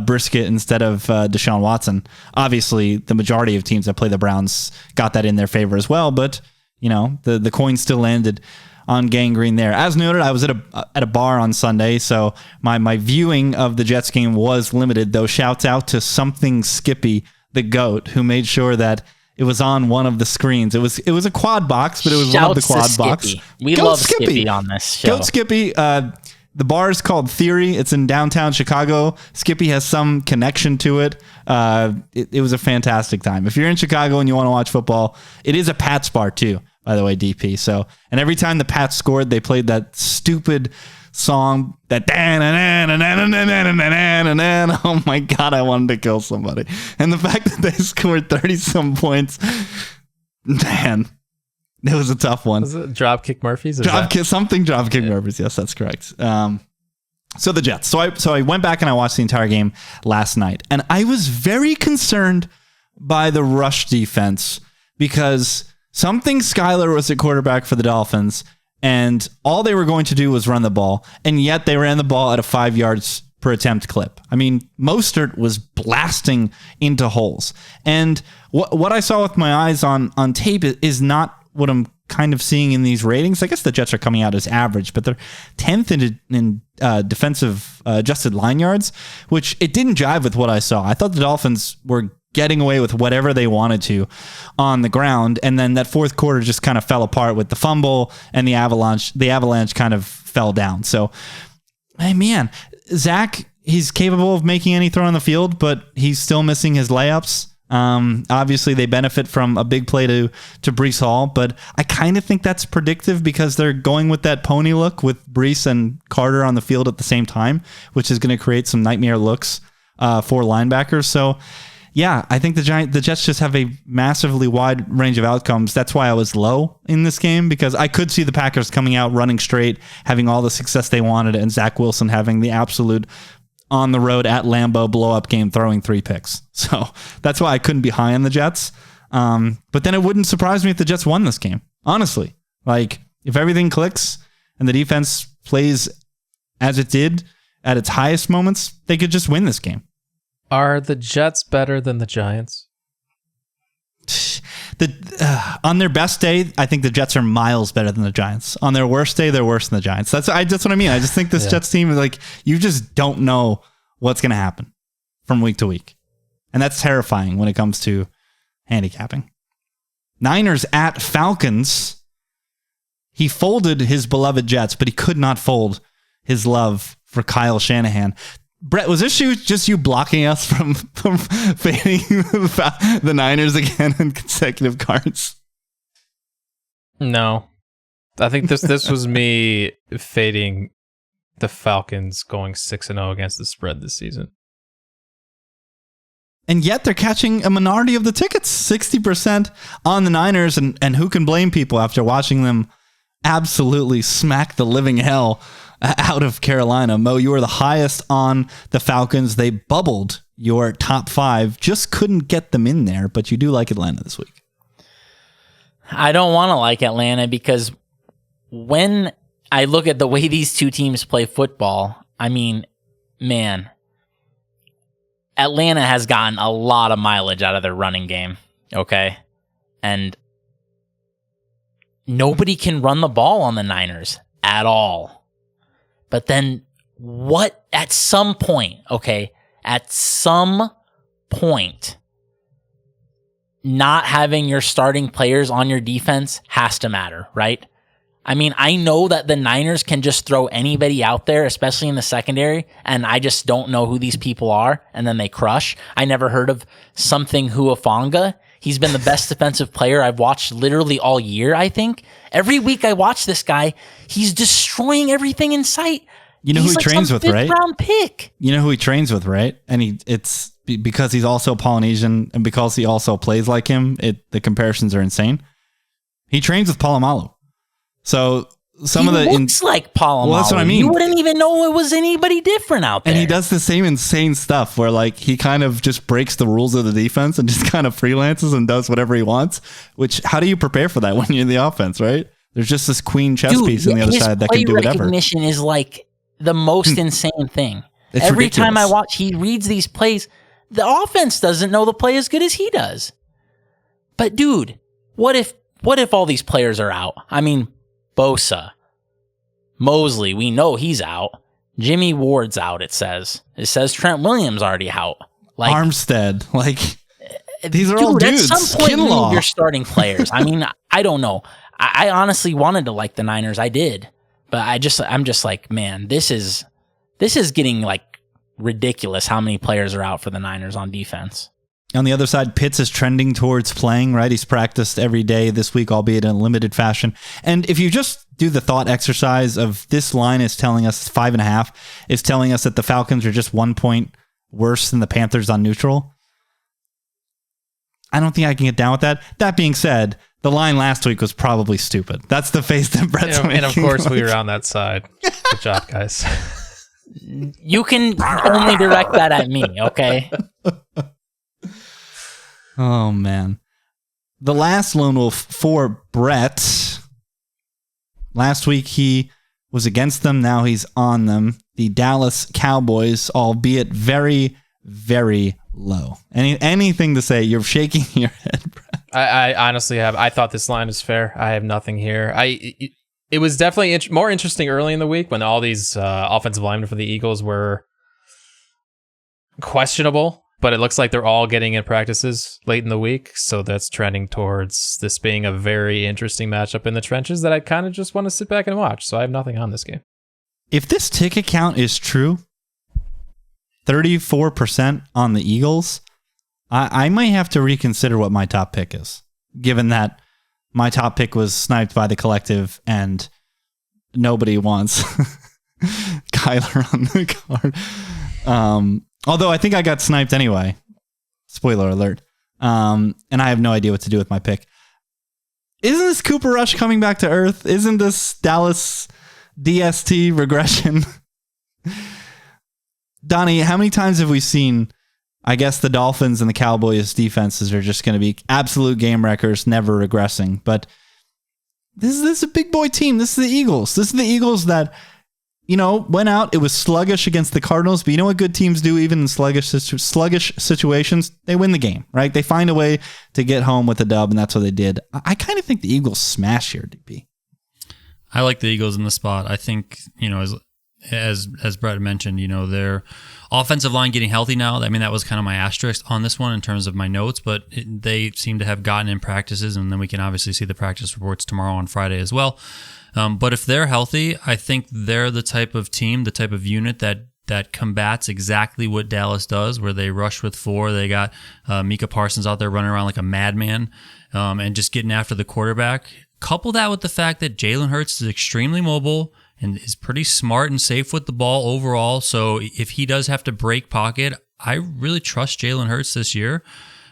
Brisket instead of Deshaun Watson. Obviously, the majority of teams that play the Browns got that in their favor as well. But, the coin still landed on Gangrene there. As noted, I was at a bar on Sunday, so my viewing of the Jets game was limited, though. Shouts out to Something Skippy, the GOAT, who made sure that it was on one of the screens. It was a quad box, but it was one of the quad box. We love Skippy on this show. Goat Skippy. The bar is called Theory. It's in downtown Chicago. Skippy has some connection to it. It was a fantastic time. If you're in Chicago and you want to watch football, it is a Pats bar too, by the way, DP. So, and every time the Pats scored, they played that stupid song that oh my god, I wanted to kill somebody. And the fact that they scored 30-some points, man, it was a tough one. Was it Dropkick Murphys? Dropkick Murphys. Yes, that's correct. So the Jets. So I went back and I watched the entire game last night, and I was very concerned by the rush defense because Skylar was at quarterback for the Dolphins, and all they were going to do was run the ball, and yet they ran the ball at a 5 yards per attempt clip. I mean, Mostert was blasting into holes. And what I saw with my eyes on tape is not what I'm kind of seeing in these ratings. I guess the Jets are coming out as average, but they're 10th in defensive adjusted line yards, which it didn't jive with what I saw. I thought the Dolphins were getting away with whatever they wanted to on the ground, and then that fourth quarter just kind of fell apart with the fumble, and the avalanche kind of fell down. So, hey man, Zach, he's capable of making any throw on the field, but he's still missing his layups. Obviously they benefit from a big play to Breece Hall, but I kind of think that's predictive because they're going with that pony look with Breece and Carter on the field at the same time, which is going to create some nightmare looks for linebackers. So yeah, I think the Jets just have a massively wide range of outcomes. That's why I was low in this game, because I could see the Packers coming out running straight, having all the success they wanted, and Zach Wilson having the absolute on the road at Lambeau blow-up game, throwing 3 picks. So that's why I couldn't be high on the Jets. But then it wouldn't surprise me if the Jets won this game. Honestly, like if everything clicks and the defense plays as it did at its highest moments, they could just win this game. Are the Jets better than the Giants? On their best day, I think the Jets are miles better than the Giants. On their worst day, they're worse than the Giants. That's what I mean. I just think this Jets team is like, you just don't know what's going to happen from week to week. And that's terrifying when it comes to handicapping. Niners at Falcons. He folded his beloved Jets, but he could not fold his love for Kyle Shanahan. Brett, was this just you blocking us from fading the Niners again in consecutive cards? No. I think this was me fading the Falcons going 6-0 against the spread this season. And yet they're catching a minority of the tickets, 60% on the Niners. And who can blame people after watching them absolutely smack the living hell out of Carolina? Mo, you were the highest on the Falcons. They bubbled your top 5, just couldn't get them in there, but you do like Atlanta this week. I don't want to like Atlanta because when I look at the way these two teams play football, I mean, man, Atlanta has gotten a lot of mileage out of their running game, okay? And nobody can run the ball on the Niners at all. But then at some point, not having your starting players on your defense has to matter, right? I mean, I know that the Niners can just throw anybody out there, especially in the secondary, and I just don't know who these people are, and then they crush. I never heard of something Huafonga. He's been the best defensive player I've watched literally all year, I think. Every week I watch this guy, he's destroying everything in sight. You know who he trains with, right? Round pick. You know who he trains with, right? And it's because he's also Polynesian and because he also plays like him, the comparisons are insane. He trains with Polamalu. So he looks like Polamalu. Well, that's what I mean. You wouldn't even know it was anybody different out there. And he does the same insane stuff where like he kind of just breaks the rules of the defense and just kind of freelances and does whatever he wants. Which, how do you prepare for that when you're in the offense, right? There's just this queen chess piece on the other side that can do whatever. His recognition is like the most insane thing. It's Every ridiculous. time I watch, he reads these plays. The offense doesn't know the play as good as he does. But dude, what if all these players are out? I mean, Bosa, Mosley, we know he's out. Jimmy Ward's out, it says. It says Trent Williams already out. Like Armstead, these are all dudes. At some point, you need your starting players. I mean, I don't know. I honestly wanted to like the Niners. I did. But I'm just like, man, this is getting like ridiculous how many players are out for the Niners on defense. On the other side, Pitts is trending towards playing, right? He's practiced every day this week, albeit in a limited fashion. And if you just do the thought exercise of this line is telling us 5.5, is telling us that the Falcons are just 1 point worse than the Panthers on neutral. I don't think I can get down with that. That being said, the line last week was probably stupid. That's the face that Brett's making. And of course, we were on that side. Good job, guys. You can only direct that at me, okay? Oh, man. The last lone wolf for Brett. Last week, he was against them. Now he's on them. The Dallas Cowboys, albeit very, very low. Anything to say? You're shaking your head, Brett. I honestly have. I thought this line is fair. I have nothing here. It was definitely more interesting early in the week when all these offensive linemen for the Eagles were questionable, but it looks like they're all getting in practices late in the week, so that's trending towards this being a very interesting matchup in the trenches that I kind of just want to sit back and watch, so I have nothing on this game. If this ticket count is true, 34% on the Eagles, I might have to reconsider what my top pick is, given that my top pick was sniped by the collective and nobody wants Kyler on the card. Although I think I got sniped anyway. Spoiler alert. And I have no idea what to do with my pick. Isn't this Cooper Rush coming back to earth? Isn't this Dallas DST regression? Donnie, how many times have we seen, I guess the Dolphins and the Cowboys defenses are just going to be absolute game wreckers, never regressing. But this is a big boy team. This is the Eagles. This is the Eagles that, went out. It was sluggish against the Cardinals. But you know what good teams do even in sluggish situations? They win the game, right? They find a way to get home with a dub, and that's what they did. I kind of think the Eagles smash here, DP. I like the Eagles in the spot. I think, as Brett mentioned, their offensive line getting healthy now. I mean, that was kind of my asterisk on this one in terms of my notes, but they seem to have gotten in practices, and then we can obviously see the practice reports tomorrow on Friday as well. But if they're healthy, I think they're the type of team, the type of unit that that combats exactly what Dallas does, where they rush with 4. They got Micah Parsons out there running around like a madman and just getting after the quarterback. Couple that with the fact that Jalen Hurts is extremely mobile and is pretty smart and safe with the ball overall. So if he does have to break pocket, I really trust Jalen Hurts this year.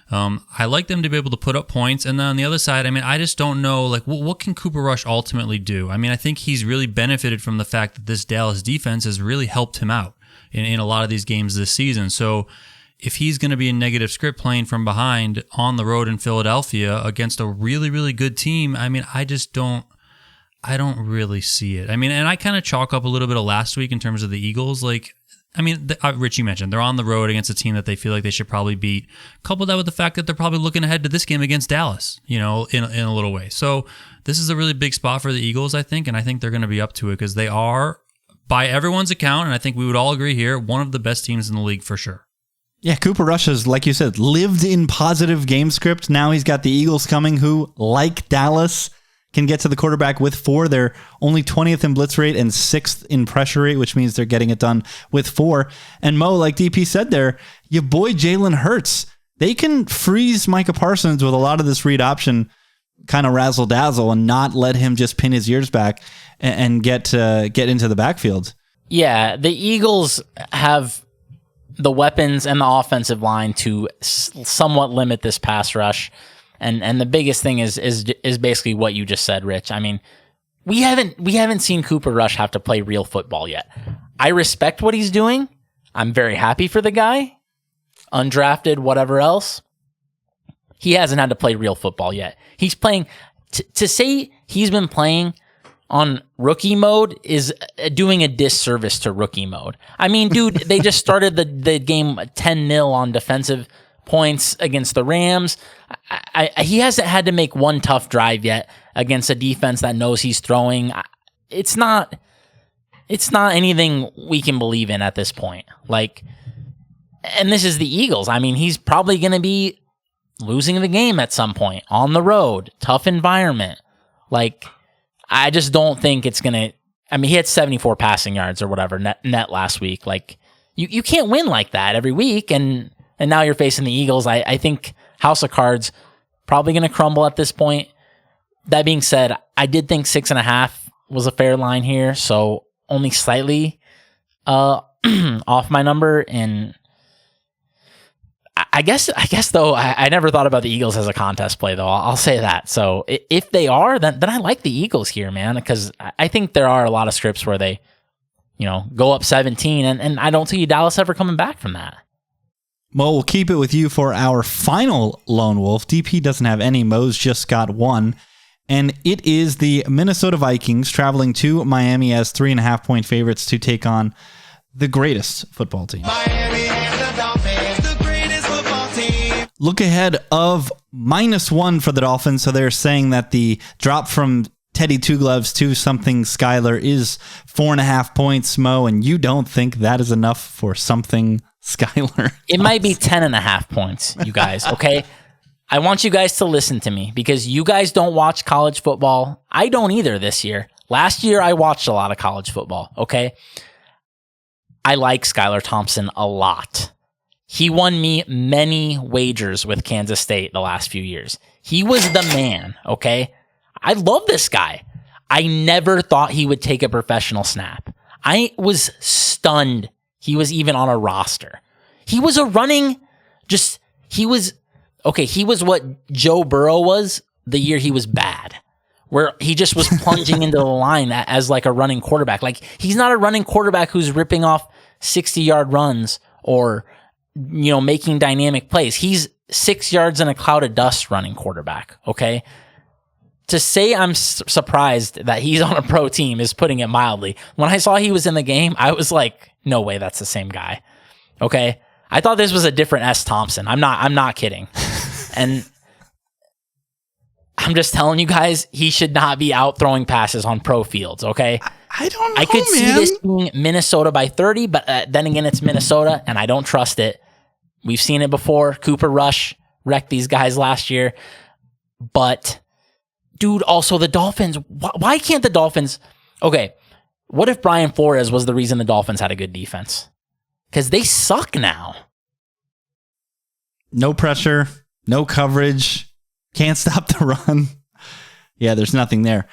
I like them to be able to put up points. And then on the other side, I mean, I just don't know, like, what can Cooper Rush ultimately do? I mean, I think he's really benefited from the fact that this Dallas defense has really helped him out in a lot of these games this season. So if he's going to be a negative script playing from behind on the road in Philadelphia against a really, really good team, I mean, I don't really see it. I mean, and I kind of chalk up a little bit of last week in terms of the Eagles. Like, I mean, Rich, you mentioned they're on the road against a team that they feel like they should probably beat. Couple that with the fact that they're probably looking ahead to this game against Dallas, in a little way. So this is a really big spot for the Eagles, I think, and I think they're going to be up to it because they are, by everyone's account, and I think we would all agree here, one of the best teams in the league for sure. Yeah, Cooper Rush has, like you said, lived in positive game script. Now he's got the Eagles coming who, like Dallas, can get to the quarterback with 4. They're only 20th in blitz rate and 6th in pressure rate, which means they're getting it done with 4. And Mo, like DP said there, your boy Jalen Hurts, they can freeze Micah Parsons with a lot of this read option kind of razzle-dazzle and not let him just pin his ears back and get into the backfield. Yeah, the Eagles have the weapons and the offensive line to somewhat limit this pass rush. And the biggest thing is basically what you just said, Rich. I mean, we haven't seen Cooper Rush have to play real football yet. I respect what he's doing. I'm very happy for the guy. Undrafted, whatever else. He hasn't had to play real football yet. He's playing to say he's been playing on rookie mode is doing a disservice to rookie mode. I mean, dude, they just started the game 10-0 on defensive points against the Rams. He hasn't had to make one tough drive yet against a defense that knows he's throwing. It's not anything we can believe in at this point. Like, and this is the Eagles. I mean, he's probably going to be losing the game at some point on the road, tough environment. Like, I just don't think it's going to, I mean, he had 74 passing yards or whatever net last week. Like, you can't win like that every week. And now you're facing the Eagles. I think House of Cards probably going to crumble at this point. That being said, I did think 6.5 was a fair line here. So only slightly off my number. And I guess though, I never thought about the Eagles as a contest play though. I'll say that. So if they are, then I like the Eagles here, man, because I think there are a lot of scripts where they, go up 17 and I don't see Dallas ever coming back from that. Mo, we'll keep it with you for our final Lone Wolf. DP doesn't have any. Mo's just got one. And it is the Minnesota Vikings traveling to Miami as 3.5-point favorites to take on the greatest football team. Miami and the Dolphins, the greatest football team. Look ahead of -1 for the Dolphins. So they're saying that the drop from Teddy Two Gloves to something Skyler is 4.5 points, Mo, and you don't think that is enough for something Skyler? It might be 10.5 points, you guys, okay? I want you guys to listen to me because you guys don't watch college football. I don't either this year. Last year, I watched a lot of college football, okay? I like Skylar Thompson a lot. He won me many wagers with Kansas State the last few years. He was the man, okay? I love this guy. I never thought he would take a professional snap. I was stunned he was even on a roster. He was he was what Joe Burrow was the year he was bad, where he just was plunging into the line as like a running quarterback. Like, he's not a running quarterback who's ripping off 60-yard runs or, making dynamic plays. He's 6 yards in a cloud of dust running quarterback, okay? To say I'm surprised that he's on a pro team is putting it mildly. When I saw he was in the game, I was like, no way, that's the same guy. Okay? I thought this was a different S. Thompson. I'm not kidding. And I'm just telling you guys, he should not be out throwing passes on pro fields, okay? I don't know, I could see this being Minnesota by 30, but then again, it's Minnesota, and I don't trust it. We've seen it before. Cooper Rush wrecked these guys last year. But, dude, also the Dolphins. Why can't the Dolphins... Okay, what if Brian Flores was the reason the Dolphins had a good defense? because they suck now. No pressure, no coverage, can't stop the run. Yeah, there's nothing there.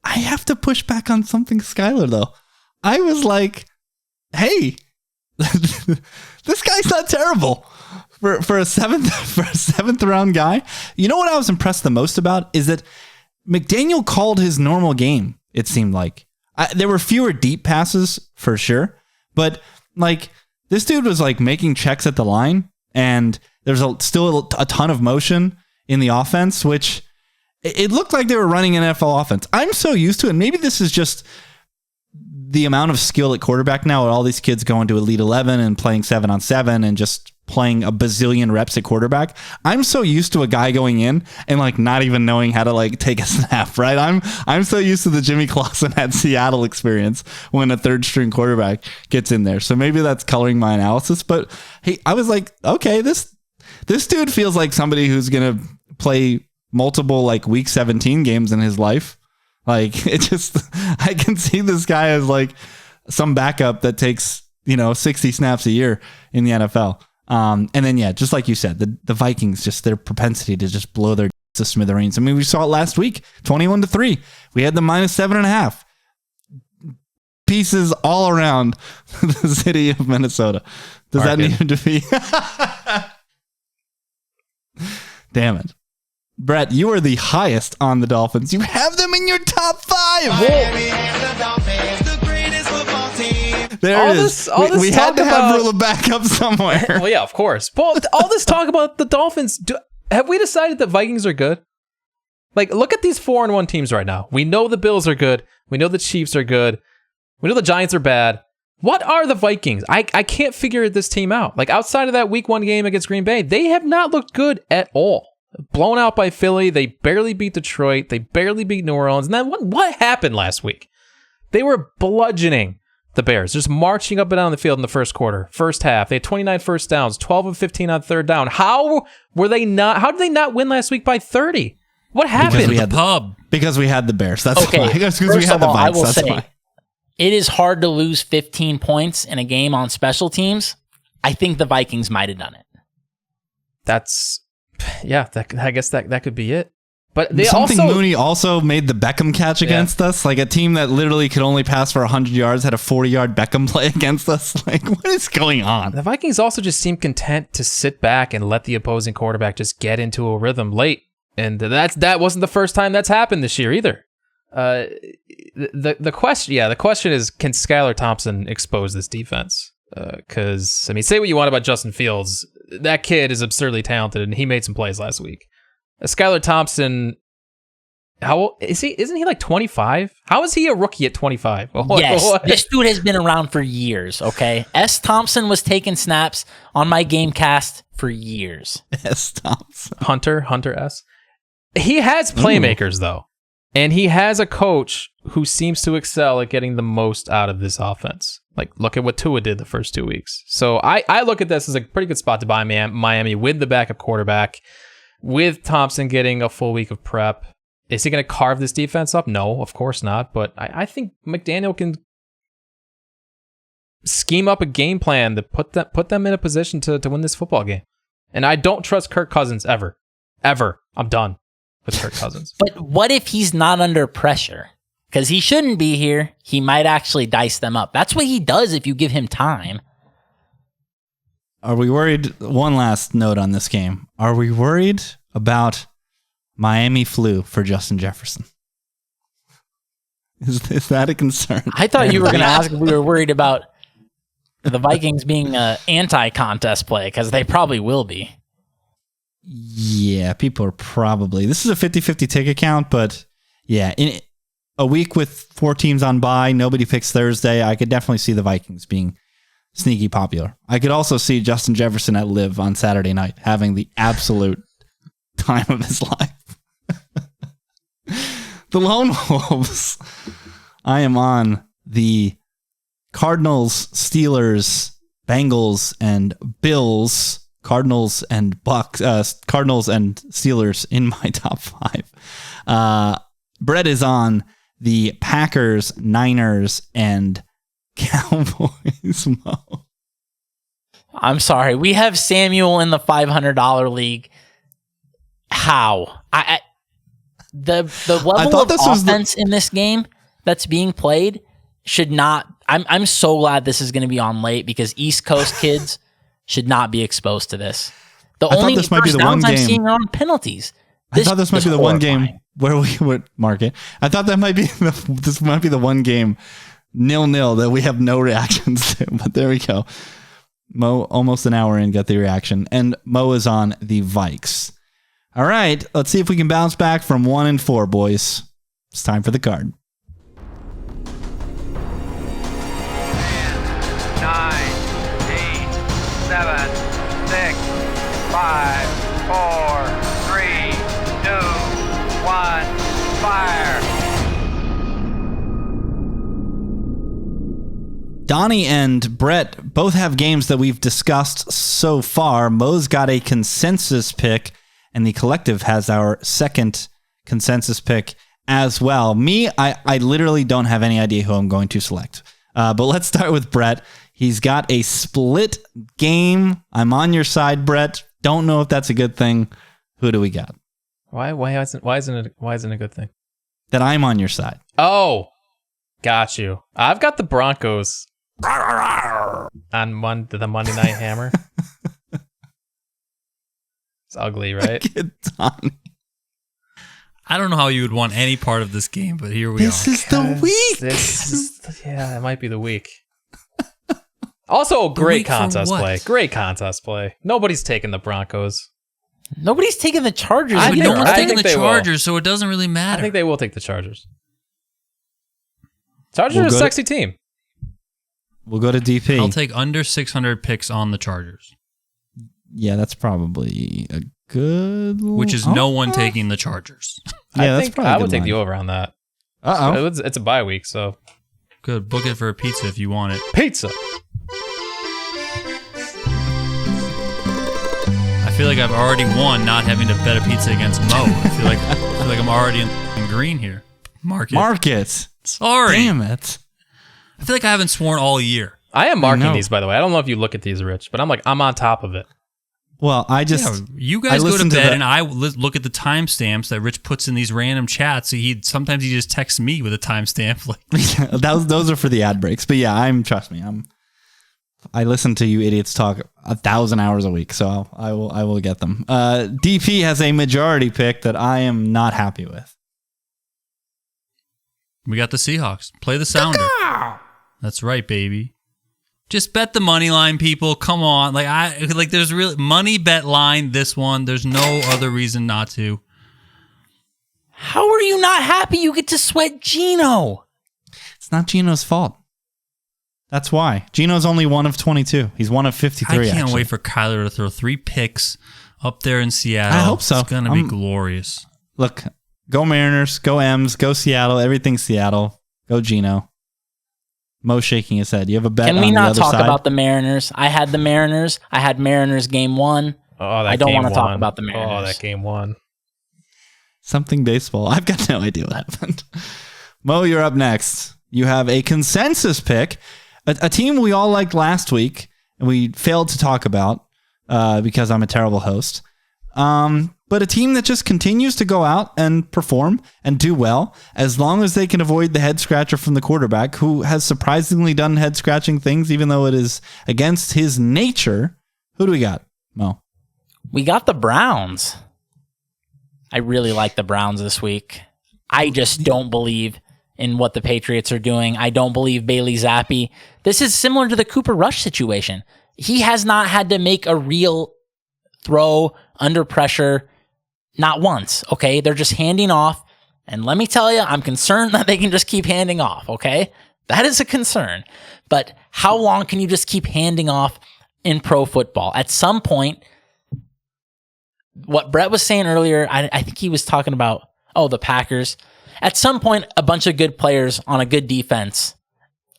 I have to push back on something, Skylar, though. I was like, hey, this guy's not terrible for a seventh round guy. You know what I was impressed the most about is that McDaniel called his normal game. It seemed like there were fewer deep passes for sure, but like this dude was like making checks at the line, and there's still a ton of motion in the offense, which it looked like they were running an NFL offense. I'm so used to it. Maybe this is just the amount of skill at quarterback now with all these kids going to Elite 11 and playing 7-on-7 and just playing a bazillion reps at quarterback. I'm so used to a guy going in and like not even knowing how to like take a snap, right? I'm so used to the Jimmy Collson at Seattle experience when a third string quarterback gets in there. So maybe that's coloring my analysis, but hey, I was like, okay, this dude feels like somebody who's going to play multiple like week 17 games in his life. Like it just, I can see this guy as like some backup that takes, 60 snaps a year in the NFL. And then, yeah, just like you said, the Vikings, just their propensity to just blow their to smithereens. I mean, we saw it last week, 21-3. We had the -7.5 pieces all around the city of Minnesota. Does that need to be? Damn it. Brett, you are the highest on the Dolphins. You have them in your top 5. Miami and the Dolphins, the greatest football team. There it is. We had to have Rula back up somewhere. Well, yeah, of course. But all this talk about the Dolphins, have we decided that Vikings are good? Like, look at these 4-1 teams right now. We know the Bills are good. We know the Chiefs are good. We know the Giants are bad. What are the Vikings? I can't figure this team out. Like, outside of that week 1 game against Green Bay, they have not looked good at all. Blown out by Philly. They barely beat Detroit. They barely beat New Orleans. And then what happened last week? They were bludgeoning the Bears, just marching up and down the field in the first quarter, first half. They had 29 first downs, 12 of 15 on third down. How did they not win last week by 30? What happened? Because we had the Bears. That's okay. why. Because we had the Vikes. I will That's say, why. It is hard to lose 15 points in a game on special teams. I think the Vikings might have done it. I guess that could be it. But Mooney also made the Beckham catch against us. Like a team that literally could only pass for 100 yards had a 40-yard Beckham play against us. Like, what is going on? The Vikings also just seem content to sit back and let the opposing quarterback just get into a rhythm late. And that wasn't the first time that's happened this year either. The question is, can Skylar Thompson expose this defense? Because, say what you want about Justin Fields. That kid is absurdly talented, and he made some plays last week. Skylar Thompson, how old is he? Isn't he like 25? How is he a rookie at 25? Yes, this dude has been around for years, okay? S. Thompson was taking snaps on my game cast for years. S. Thompson. Hunter S. He has playmakers, though, and he has a coach who seems to excel at getting the most out of this offense. Like, look at what Tua did the first 2 weeks. So I look at this as a pretty good spot to buy Miami with the backup quarterback, with Thompson getting a full week of prep. Is he going to carve this defense up? No, of course not. But I think McDaniel can scheme up a game plan to put them in a position to win this football game. And I don't trust Kirk Cousins ever. I'm done with Kirk Cousins. But what if he's not under pressure? Because he shouldn't be here. He might actually dice them up. That's what he does if you give him time. Are we worried? One last note on this game. Are we worried about Miami flu for Justin Jefferson? Is that a concern? I thought you were going to ask if we were worried about the Vikings being an anti-contest play, because they probably will be. Yeah, people are probably. This is a 50-50 ticket count, but yeah, in a week with 4 teams on bye, nobody picks Thursday. I could definitely see the Vikings being sneaky popular. I could also see Justin Jefferson at Live on Saturday night having the absolute time of his life. The Lone Wolves. I am on the Cardinals, Steelers, Bengals, and Bills. Cardinals and Steelers in my top 5. Brett is on the Packers, Niners, and Cowboys. Mo. I'm sorry. We have Samuel in the $500 league. How? The level of offense in this game that's being played should not. I'm so glad this is going to be on late because East Coast kids should not be exposed to this. The only first downs I'm seeing are on penalties. I thought this might be the one game where we would mark it. I thought that might be this might be the one game 0-0 that we have no reactions to. But there we go. Mo almost an hour in got the reaction, and Mo is on the Vikes. All right, let's see if we can bounce back from 1-4, boys. It's time for the card. 9, 8, 7, 6, 5, 4, 3, 2, 1, fire. Donnie and Brett both have games that we've discussed so far. Mo's got a consensus pick, and the collective has our second consensus pick as well. Me, I literally don't have any idea who I'm going to select. But let's start with Brett. He's got a split game. I'm on your side, Brett. Don't know if that's a good thing. Who do we got? Why isn't it a good thing? That I'm on your side. Oh, got you. I've got the Broncos on the Monday Night Hammer. It's ugly, right? Donnie. I don't know how you would want any part of this game, but here we This are. is the week. Yeah, it might be the week. Also, great week for contest what? play. Great contest play. Nobody's taking the Broncos. Nobody's taking the Chargers. I But think- no one's I taking think the they will. Chargers, so it doesn't really I matter. think they will take the Chargers. Chargers We'll are a go sexy team. We'll go to DP. I'll take under 600 picks on the Chargers, Yeah, that's probably a good... which is no one taking the Chargers. Yeah, I that's think probably a I good would take line. the over on that. Uh-oh. It's a bye week, so Good. Book it for a pizza if you want it. pizza. I feel like I've already won not having to bet a pizza against Mo. I feel like I'm already in green here. Market. Sorry. Damn it. I feel like I haven't sworn all year. I am marking know. these, by the way. I don't know if you look at these, Rich, but I'm on top of it. Well, I just... Yeah, you guys I go to listened to bed the- and I look at the timestamps that Rich puts in these random chats. So sometimes he just texts me with a timestamp. Like, those are for the ad breaks. But yeah, trust me, I listen to you idiots talk 1,000 hours a week, so I will get them. DP has a majority pick that I am not happy with. we got the Seahawks. Play the sounder. That's right, baby. Just bet the money line, people. Come on, there's really money bet line. This one, there's no other reason not to. How are you not happy you get to sweat Geno? It's not Gino's fault. That's why. Gino's only 1 of 22. He's 1 of 53. I can't actually. wait for Kyler to throw 3 picks up there in Seattle. I hope so. It's gonna be glorious. Look, go Mariners, go M's, go Seattle. Everything's Seattle. Go Gino. Mo shaking his head. You have a bet Can on we the not other talk side? about the Mariners? I had the Mariners. I had Mariners game 1. Oh, that I don't game want to talk won. about the Oh, Mariners. that game won. Something baseball. I've got no idea what happened. Mo, you're up next. You have a consensus pick, a team we all liked last week, and we failed to talk about because I'm a terrible host. But a team that just continues to go out and perform and do well as long as they can avoid the head scratcher from the quarterback, who has surprisingly done head scratching things, even though it is against his nature. Who do we got, Mo? We got the Browns. I really like the Browns this week. I just don't believe in what the Patriots are doing. I don't believe Bailey Zappi. This is similar to the Cooper Rush situation. He has not had to make a real throw under pressure, not once, okay? They're just handing off. And let me tell you, I'm concerned that they can just keep handing off, okay? That is a concern. But how long can you just keep handing off in pro football? At some point, what Brett was saying earlier, I think he was talking about, the Packers. At some point, a bunch of good players on a good defense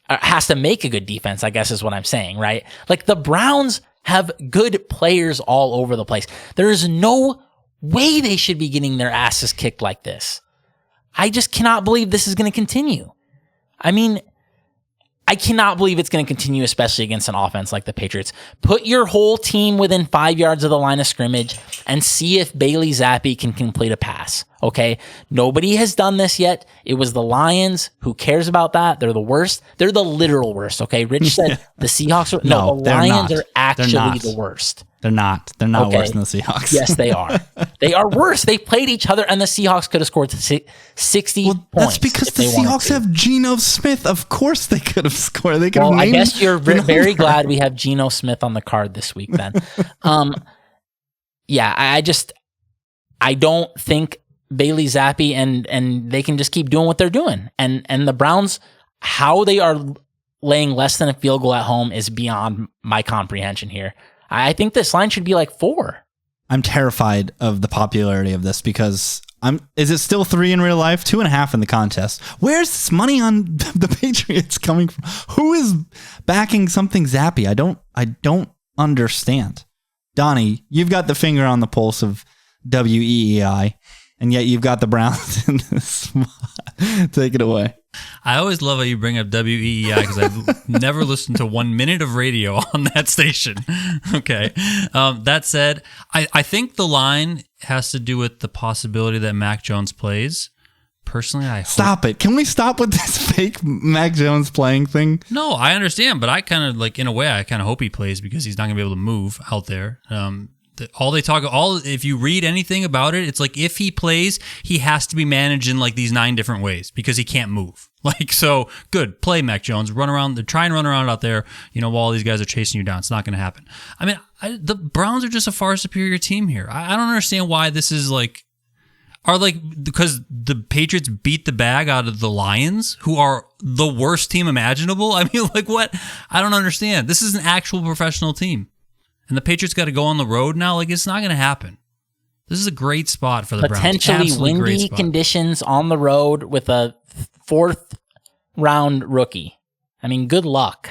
has to make a good defense, I guess is what I'm saying, right? Like the Browns have good players all over the place. There is no way they should be getting their asses kicked like this. I just cannot believe this is going to continue. I mean, I cannot believe it's going to continue, especially against an offense like the Patriots. Put your whole team within 5 yards of the line of scrimmage and see if Bailey Zappi can complete a pass. Okay. Nobody has done this yet. It was the Lions. Who cares about that? They're the worst. They're the literal worst. Okay. Rich said the Seahawks are, no, the Lions are actually the worst. They're not. They're not worse than the Seahawks. Yes, they are. They are worse. They played each other, and the Seahawks could have scored 60 points. That's because the Seahawks have Geno Smith. Of course they could have scored. They could have I guess you're very glad we have Geno Smith on the card this week then. I don't think Bailey Zappi and they can just keep doing what they're doing. And the Browns, how they are laying less than a field goal at home is beyond my comprehension here. I think this line should be like 4. I'm terrified of the popularity of this because is it still 3 in real life? 2.5 in the contest. Where's this money on the Patriots coming from? Who is backing something Zappi? I don't understand. Donnie, you've got the finger on the pulse of WEEI, and yet you've got the Browns in this spot. Take it away. I always love how you bring up WEEI because I've never listened to 1 minute of radio on that station. Okay. That said, I think the line has to do with the possibility that Mac Jones plays. Personally, I hope... Stop it. Can we stop with this fake Mac Jones playing thing? No, I understand, but I kind of like, in a way, I kind of hope he plays because he's not going to be able to move out there. If you read anything about it, it's like if he plays, he has to be managed in like these 9 different ways because he can't move. Like, so good, play Mac Jones, run around, try and run around out there, while all these guys are chasing you down. It's not going to happen. I mean, the Browns are just a far superior team here. I don't understand why this is because the Patriots beat the bag out of the Lions, who are the worst team imaginable. I mean, like what? I don't understand. This is an actual professional team. And the Patriots got to go on the road now. Like, it's not going to happen. This is a great spot for the Browns. Potentially windy conditions on the road with a 4th-round rookie. I mean, good luck.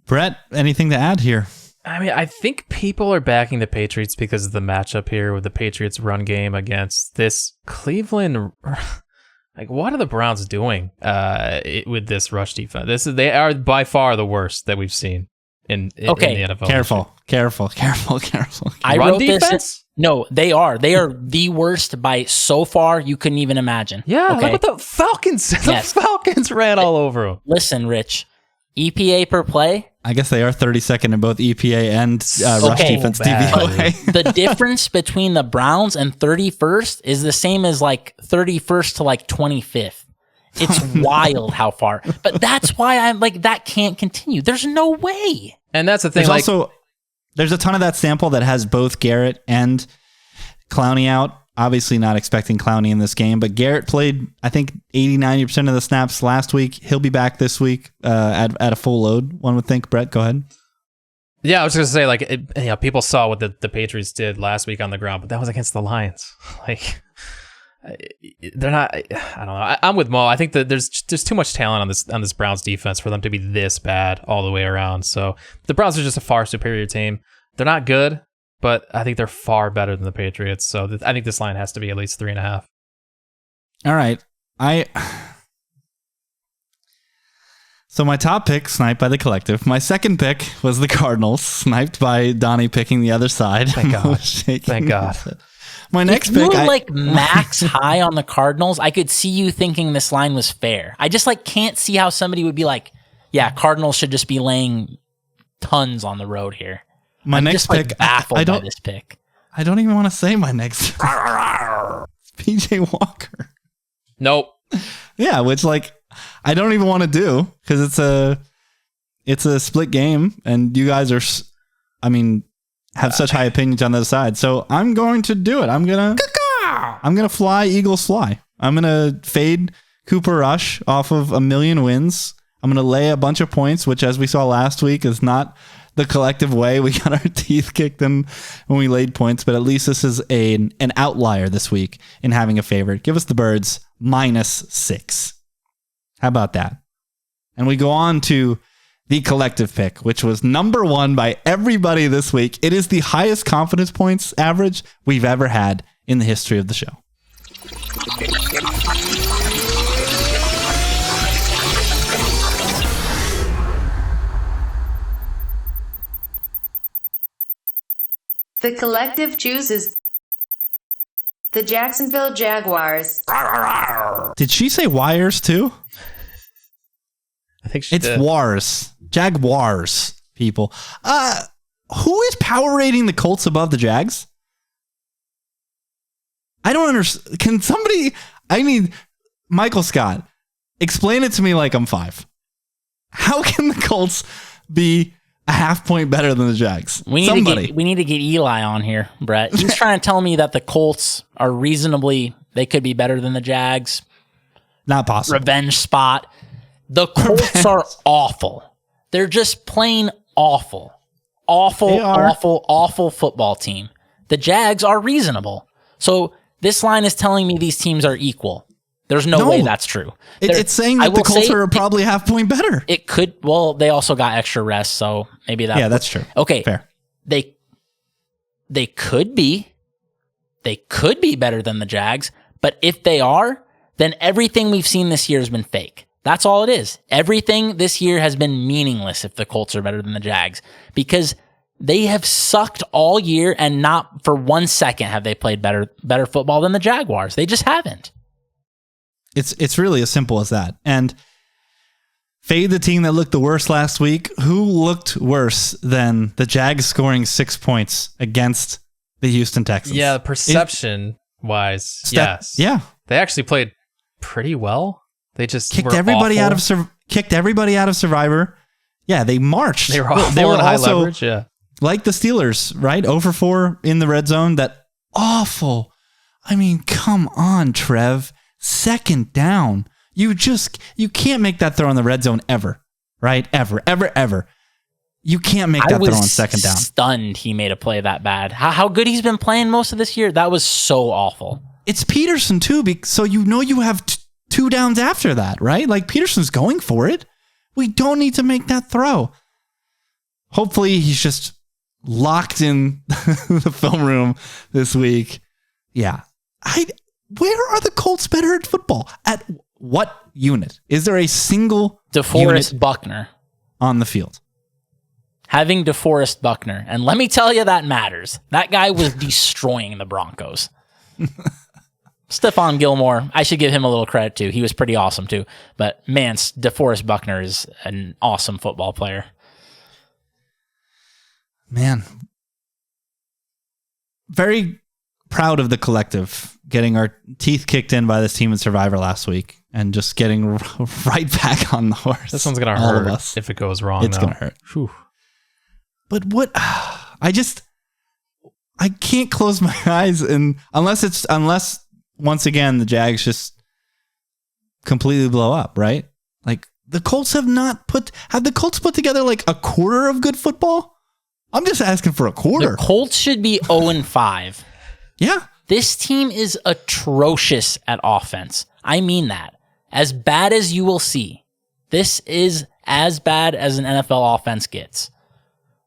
Brett, anything to add here? I mean, I think people are backing the Patriots because of the matchup here with the Patriots' run game against this Cleveland. Like, what are the Browns doing with this rush defense? They are by far the worst that we've seen. In the NFL. Careful. I Run wrote defense? this. No, they are. They are the worst by so far you couldn't even imagine. Yeah, okay? look what the Falcons. Yes. The Falcons ran all over them. Listen, Rich. EPA per play. I guess they are 32nd in both EPA and rush defense DVOA. The difference between the Browns and 31st is the same as like 31st to like 25th. It's wild how far. But that's why I'm like, that can't continue. There's no way. And that's the thing. There's a ton of that sample that has both Garrett and Clowney out. Obviously not expecting Clowney in this game, but Garrett played, I think, 80-90% of the snaps last week. He'll be back this week at a full load, one would think. Brett, go ahead. Yeah, I was just going to say, people saw what the Patriots did last week on the ground, but that was against the Lions. Like, they're not. I don't know. I'm with Mo. I think that there's too much talent on this Browns defense for them to be this bad all the way around. So the Browns are just a far superior team. They're not good, but I think they're far better than the Patriots. So I think this line has to be at least 3.5. All right. So my top pick, sniped by the collective. My second pick was the Cardinals, sniped by Donnie picking the other side. Thank God. Thank God. My next if you pick, were max high on the Cardinals, I could see you thinking this line was fair. I just can't see how somebody would be like, yeah, Cardinals should just be laying tons on the road here. My next pick, baffled by this pick. I don't even want to say my next. PJ Walker. Nope. Yeah, which I don't even want to do because it's a split game, and you guys are, have such high opinions on the other side. So I'm going to do it. I'm gonna fly Eagles fly. I'm gonna fade Cooper Rush off of 1 million wins. I'm gonna lay a bunch of points, which, as we saw last week, is not the collective way. We got our teeth kicked in when we laid points, but at least this is an outlier this week in having a favorite. Give us the Birds -6. How about that? And we go on to the collective pick, which was number 1 by everybody this week. It is the highest confidence points average we've ever had in the history of the show. The collective chooses the Jacksonville Jaguars. Did she say wires too? I think she It's did. Wars. Jaguars, people. Who is power rating the Colts above the Jags? I don't understand. Can somebody, Michael Scott, explain it to me like I'm 5. How can the Colts be a half point better than the Jags? We need to get Eli on here, Brett. He's trying to tell me that the Colts are they could be better than the Jags. Not possible. Revenge spot. The Colts are awful. They're just plain awful. Awful football team. The Jags are reasonable. So this line is telling me these teams are equal. There's no way that's true. It's saying that the Colts are probably a half point better. It could. Well, they also got extra rest, so maybe that. Yeah, that's true. Okay, fair. They could be. They could be better than the Jags, but if they are, then everything we've seen this year has been fake. That's all it is. Everything this year has been meaningless if the Colts are better than the Jags, because they have sucked all year, and not for 1 second have they played better football than the Jaguars. They just haven't. It's really as simple as that. And fade the team that looked the worst last week. Who looked worse than the Jags scoring 6 points against the Houston Texans? Yeah, perception-wise, yes. Yeah. They actually played pretty well. They just kicked were everybody awful. out of Survivor. Yeah, they marched. They were awful. They were in high also leverage, yeah. like the Steelers, right? 0 for 4 in the red zone. That awful. I mean, come on, Trev. 2nd down. You can't make that throw in the red zone ever, right? Ever. You can't make that throw on 2nd down. Stunned he made a play that bad. How good he's been playing most of this year. That was so awful. It's Peterson too, so you have 2 downs after that, right? Like Peterson's going for it. We don't need to make that throw. Hopefully he's just locked in the film room this week. Yeah. Where are the Colts better at football? At what unit? Is there a single DeForest unit Buckner on the field? Having DeForest Buckner. And let me tell you, that matters. That guy was destroying the Broncos. Stephon Gilmore, I should give him a little credit too. He was pretty awesome too. But man, DeForest Buckner is an awesome football player. Man. Very proud of the collective getting our teeth kicked in by this team in Survivor last week and just getting right back on the horse. This one's going to hurt if it goes wrong. It's going to hurt. Whew. But what I can't close my eyes unless once again the Jags just completely blow up, right? Like the Colts have the Colts put together like a quarter of good football? I'm just asking for a quarter. The Colts should be 0-5. Yeah. This team is atrocious at offense. I mean that. As bad as you will see. This is as bad as an NFL offense gets.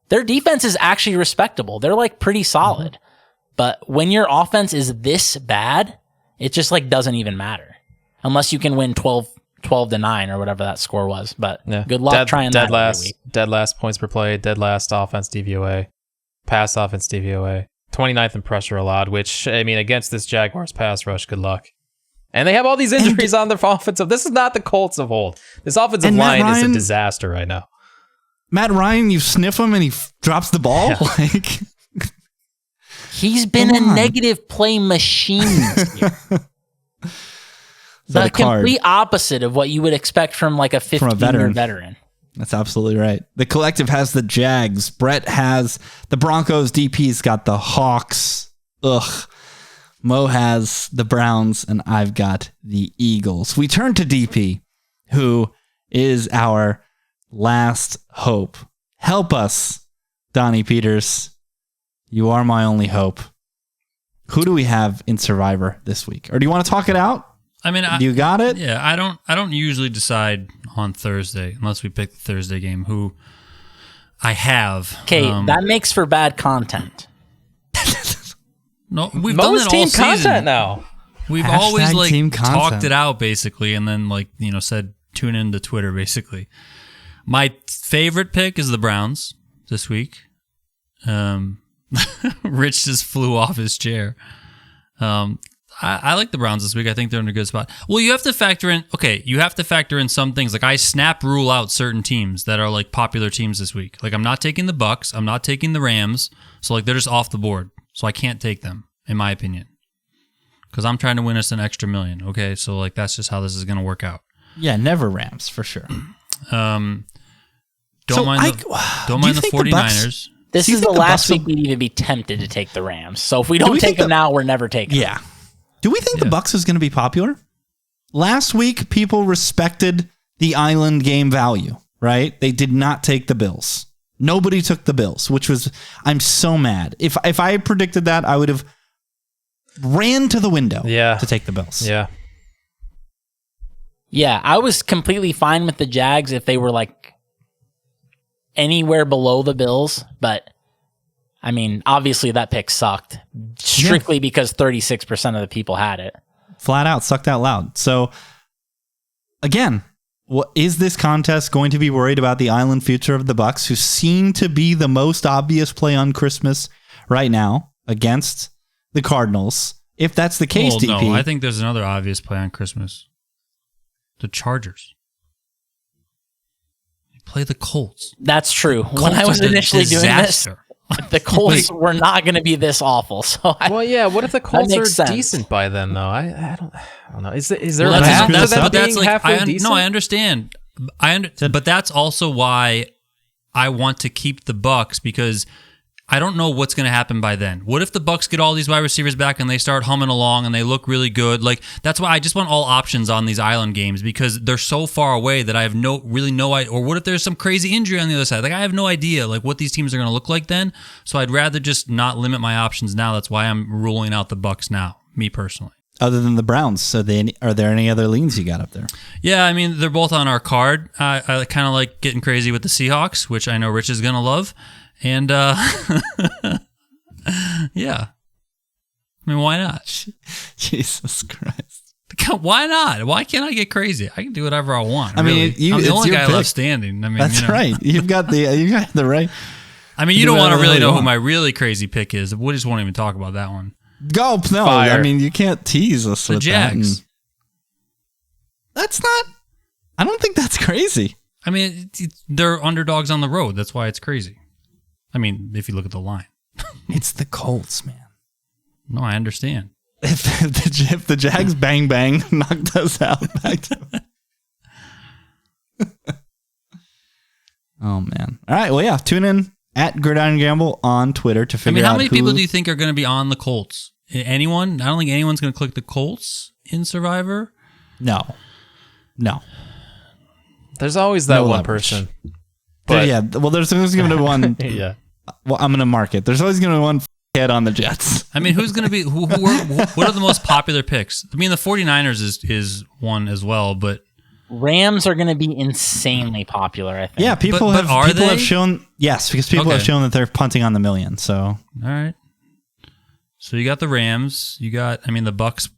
Their defense is actually respectable. They're like pretty solid. But when your offense is this bad, it just like doesn't even matter. Unless you can win 12-9 or whatever that score was. But yeah. Good luck trying that every week. Dead last points per play, dead last offense DVOA, pass offense DVOA. 29th in pressure allowed, which, I mean, against this Jaguars pass rush, good luck. And they have all these injuries on their offensive. This is not the Colts of old. This offensive line is a disaster right now. Matt Ryan, you sniff him and he drops the ball? Yeah. Like, he's been a negative play machine this year. The complete opposite of what you would expect from like a 15-year veteran. That's absolutely right. The collective has the Jags. Brett has the Broncos. DP's got the Hawks. Ugh. Mo has the Browns, and I've got the Eagles. We turn to DP, who is our last hope. Help us, Donnie Peters. You are my only hope. Who do we have in Survivor this week? Or do you want to talk it out? I mean, you got it? Yeah, I don't usually decide on Thursday unless we pick the Thursday game who I have. Okay, that makes for bad content. No, we've done that all team season. Content now. We've always like talked it out basically, and then like said tune in to Twitter basically. My favorite pick is the Browns this week. The Rich just flew off his chair. I like the Browns this week. I think they're in a good spot. Well, you have to factor in some things. Like I rule out certain teams that are like popular teams this week. Like I'm not taking the Bucks. I'm not taking the Rams. So like they're just off the board. So I can't take them, in my opinion. Because I'm trying to win us an extra million. Okay, so like that's just how this is going to work out. Yeah, never Rams for sure. Don't mind the 49ers. This is the last week we'd even be tempted to take the Rams. So if we don't take them now, we're never taking them. Yeah. Do we think the Bucks is going to be popular? Last week, people respected the island game value, right? They did not take the Bills. Nobody took the Bills, which was, I'm so mad. If I had predicted that, I would have ran to the window to take the Bills. Yeah. Yeah, I was completely fine with the Jags if they were like anywhere below the Bills, but I mean, obviously that pick sucked strictly because 36% of the people had it. Flat out, sucked out loud. So, again, is this contest going to be worried about the island future of the Bucks, who seem to be the most obvious play on Christmas right now against the Cardinals? If that's the case, DP. No, I think there's another obvious play on Christmas. The Chargers. They play the Colts. That's true. When I was initially doing this, the Colts were not going to be this awful. So what if the Colts are decent by then, though? I don't know. Is there a path to them being like, halfway decent? No, I understand. But that's also why I want to keep the Bucks, because I don't know what's going to happen by then. What if the Bucks get all these wide receivers back and they start humming along and they look really good? Like that's why I just want all options on these island games, because they're so far away that I have no idea. Or what if there's some crazy injury on the other side? Like I have no idea like what these teams are going to look like then. So I'd rather just not limit my options now. That's why I'm ruling out the Bucks now, me personally. Other than the Browns, so are there any other leans you got up there? Yeah, I mean they're both on our card. I kind of like getting crazy with the Seahawks, which I know Rich is going to love. And, yeah. I mean, why not? Jesus Christ. Why not? Why can't I get crazy? I can do whatever I want. I mean, I'm the only guy left standing. I mean, that's right. You've got the right. I mean, you don't want to really know who my really crazy pick is. We just won't even talk about that one. Go. No, Fire. I mean, you can't tease us with Jags. that. That's not, I don't think that's crazy. I mean, they're underdogs on the road. That's why it's crazy. I mean, if you look at the line. It's the Colts, man. No, I understand. If the Jags bang knocked us out back to Oh, man. All right. Well, yeah. Tune in at Gridiron Gamble on Twitter to figure out how many people do you think are going to be on the Colts? Anyone? I don't think anyone's going to click the Colts in Survivor. No. There's always that one person. But well, there's always going to be one. Yeah. Well, I'm going to mark it. There's always going to be one head on the Jets. I mean, who's going to be? What are the most popular picks? I mean, the 49ers is one as well, but Rams are going to be insanely popular, I think. Yeah, people have shown because people have shown that they're punting on the million. So all right. So you got the Rams. You got, I mean, the Bucks.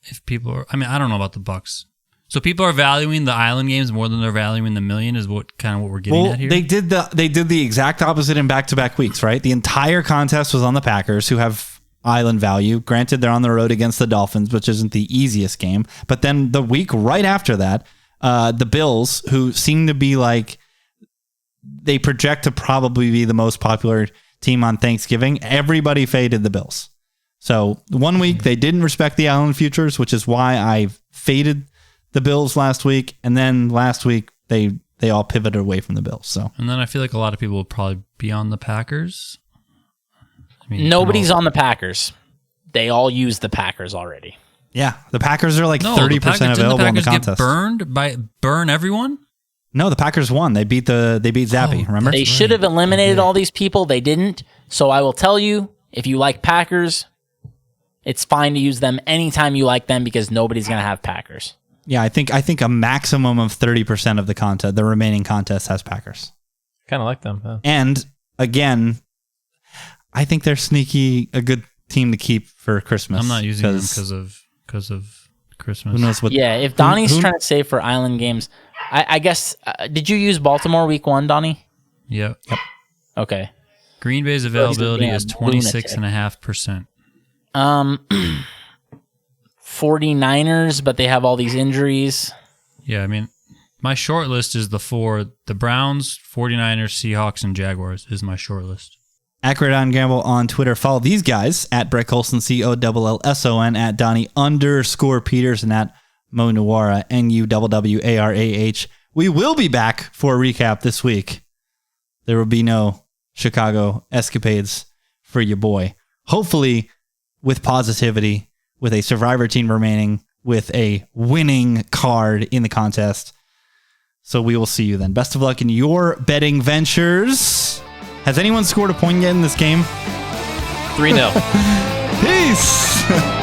If people are, I mean, I don't know about the Bucks. So people are valuing the island games more than they're valuing the million is what we're getting at here. They did the exact opposite in back-to-back weeks, right? The entire contest was on the Packers, who have island value. Granted, they're on the road against the Dolphins, which isn't the easiest game. But then the week right after that, the Bills, who seem to be like, they project to probably be the most popular team on Thanksgiving, everybody faded the Bills. So 1 week they didn't respect the island futures, which is why I faded the Bills last week, and then last week they all pivoted away from the Bills. So, and then I feel like a lot of people will probably be on the Packers. I mean, nobody's on the Packers. They all use the Packers already. Yeah, the Packers are like 30% available in the contest. Burn everyone? No, the Packers won. They beat Zappy. Remember? They should have eliminated all these people. They didn't. So I will tell you, if you like Packers, it's fine to use them anytime you like them because nobody's going to have Packers. Yeah, I think a maximum of 30% of the remaining contest has Packers. Kind of like them. Huh? And again, I think they're sneaky, a good team to keep for Christmas. I'm not using them because of Christmas. Who knows what? Yeah, if Donnie's trying to save for island games, I guess, did you use Baltimore week 1, Donnie? Yep. Okay. Green Bay's availability is damn lunatic. 26.5%. 49ers, but they have all these injuries. Yeah, I mean, my short list is the Browns, 49ers, Seahawks, and Jaguars is my short list. At Gridiron Gamble on Twitter. Follow these guys at Brett Collson, COLLSON, at Donnie_Peters, and at Mo Nuwwarah, NUWWARAH. We will be back for a recap this week. There will be no Chicago escapades for your boy. Hopefully with positivity, with a survivor team remaining, with a winning card in the contest. So we will see you then. Best of luck in your betting ventures. Has anyone scored a point yet in this game? 3-0. Peace.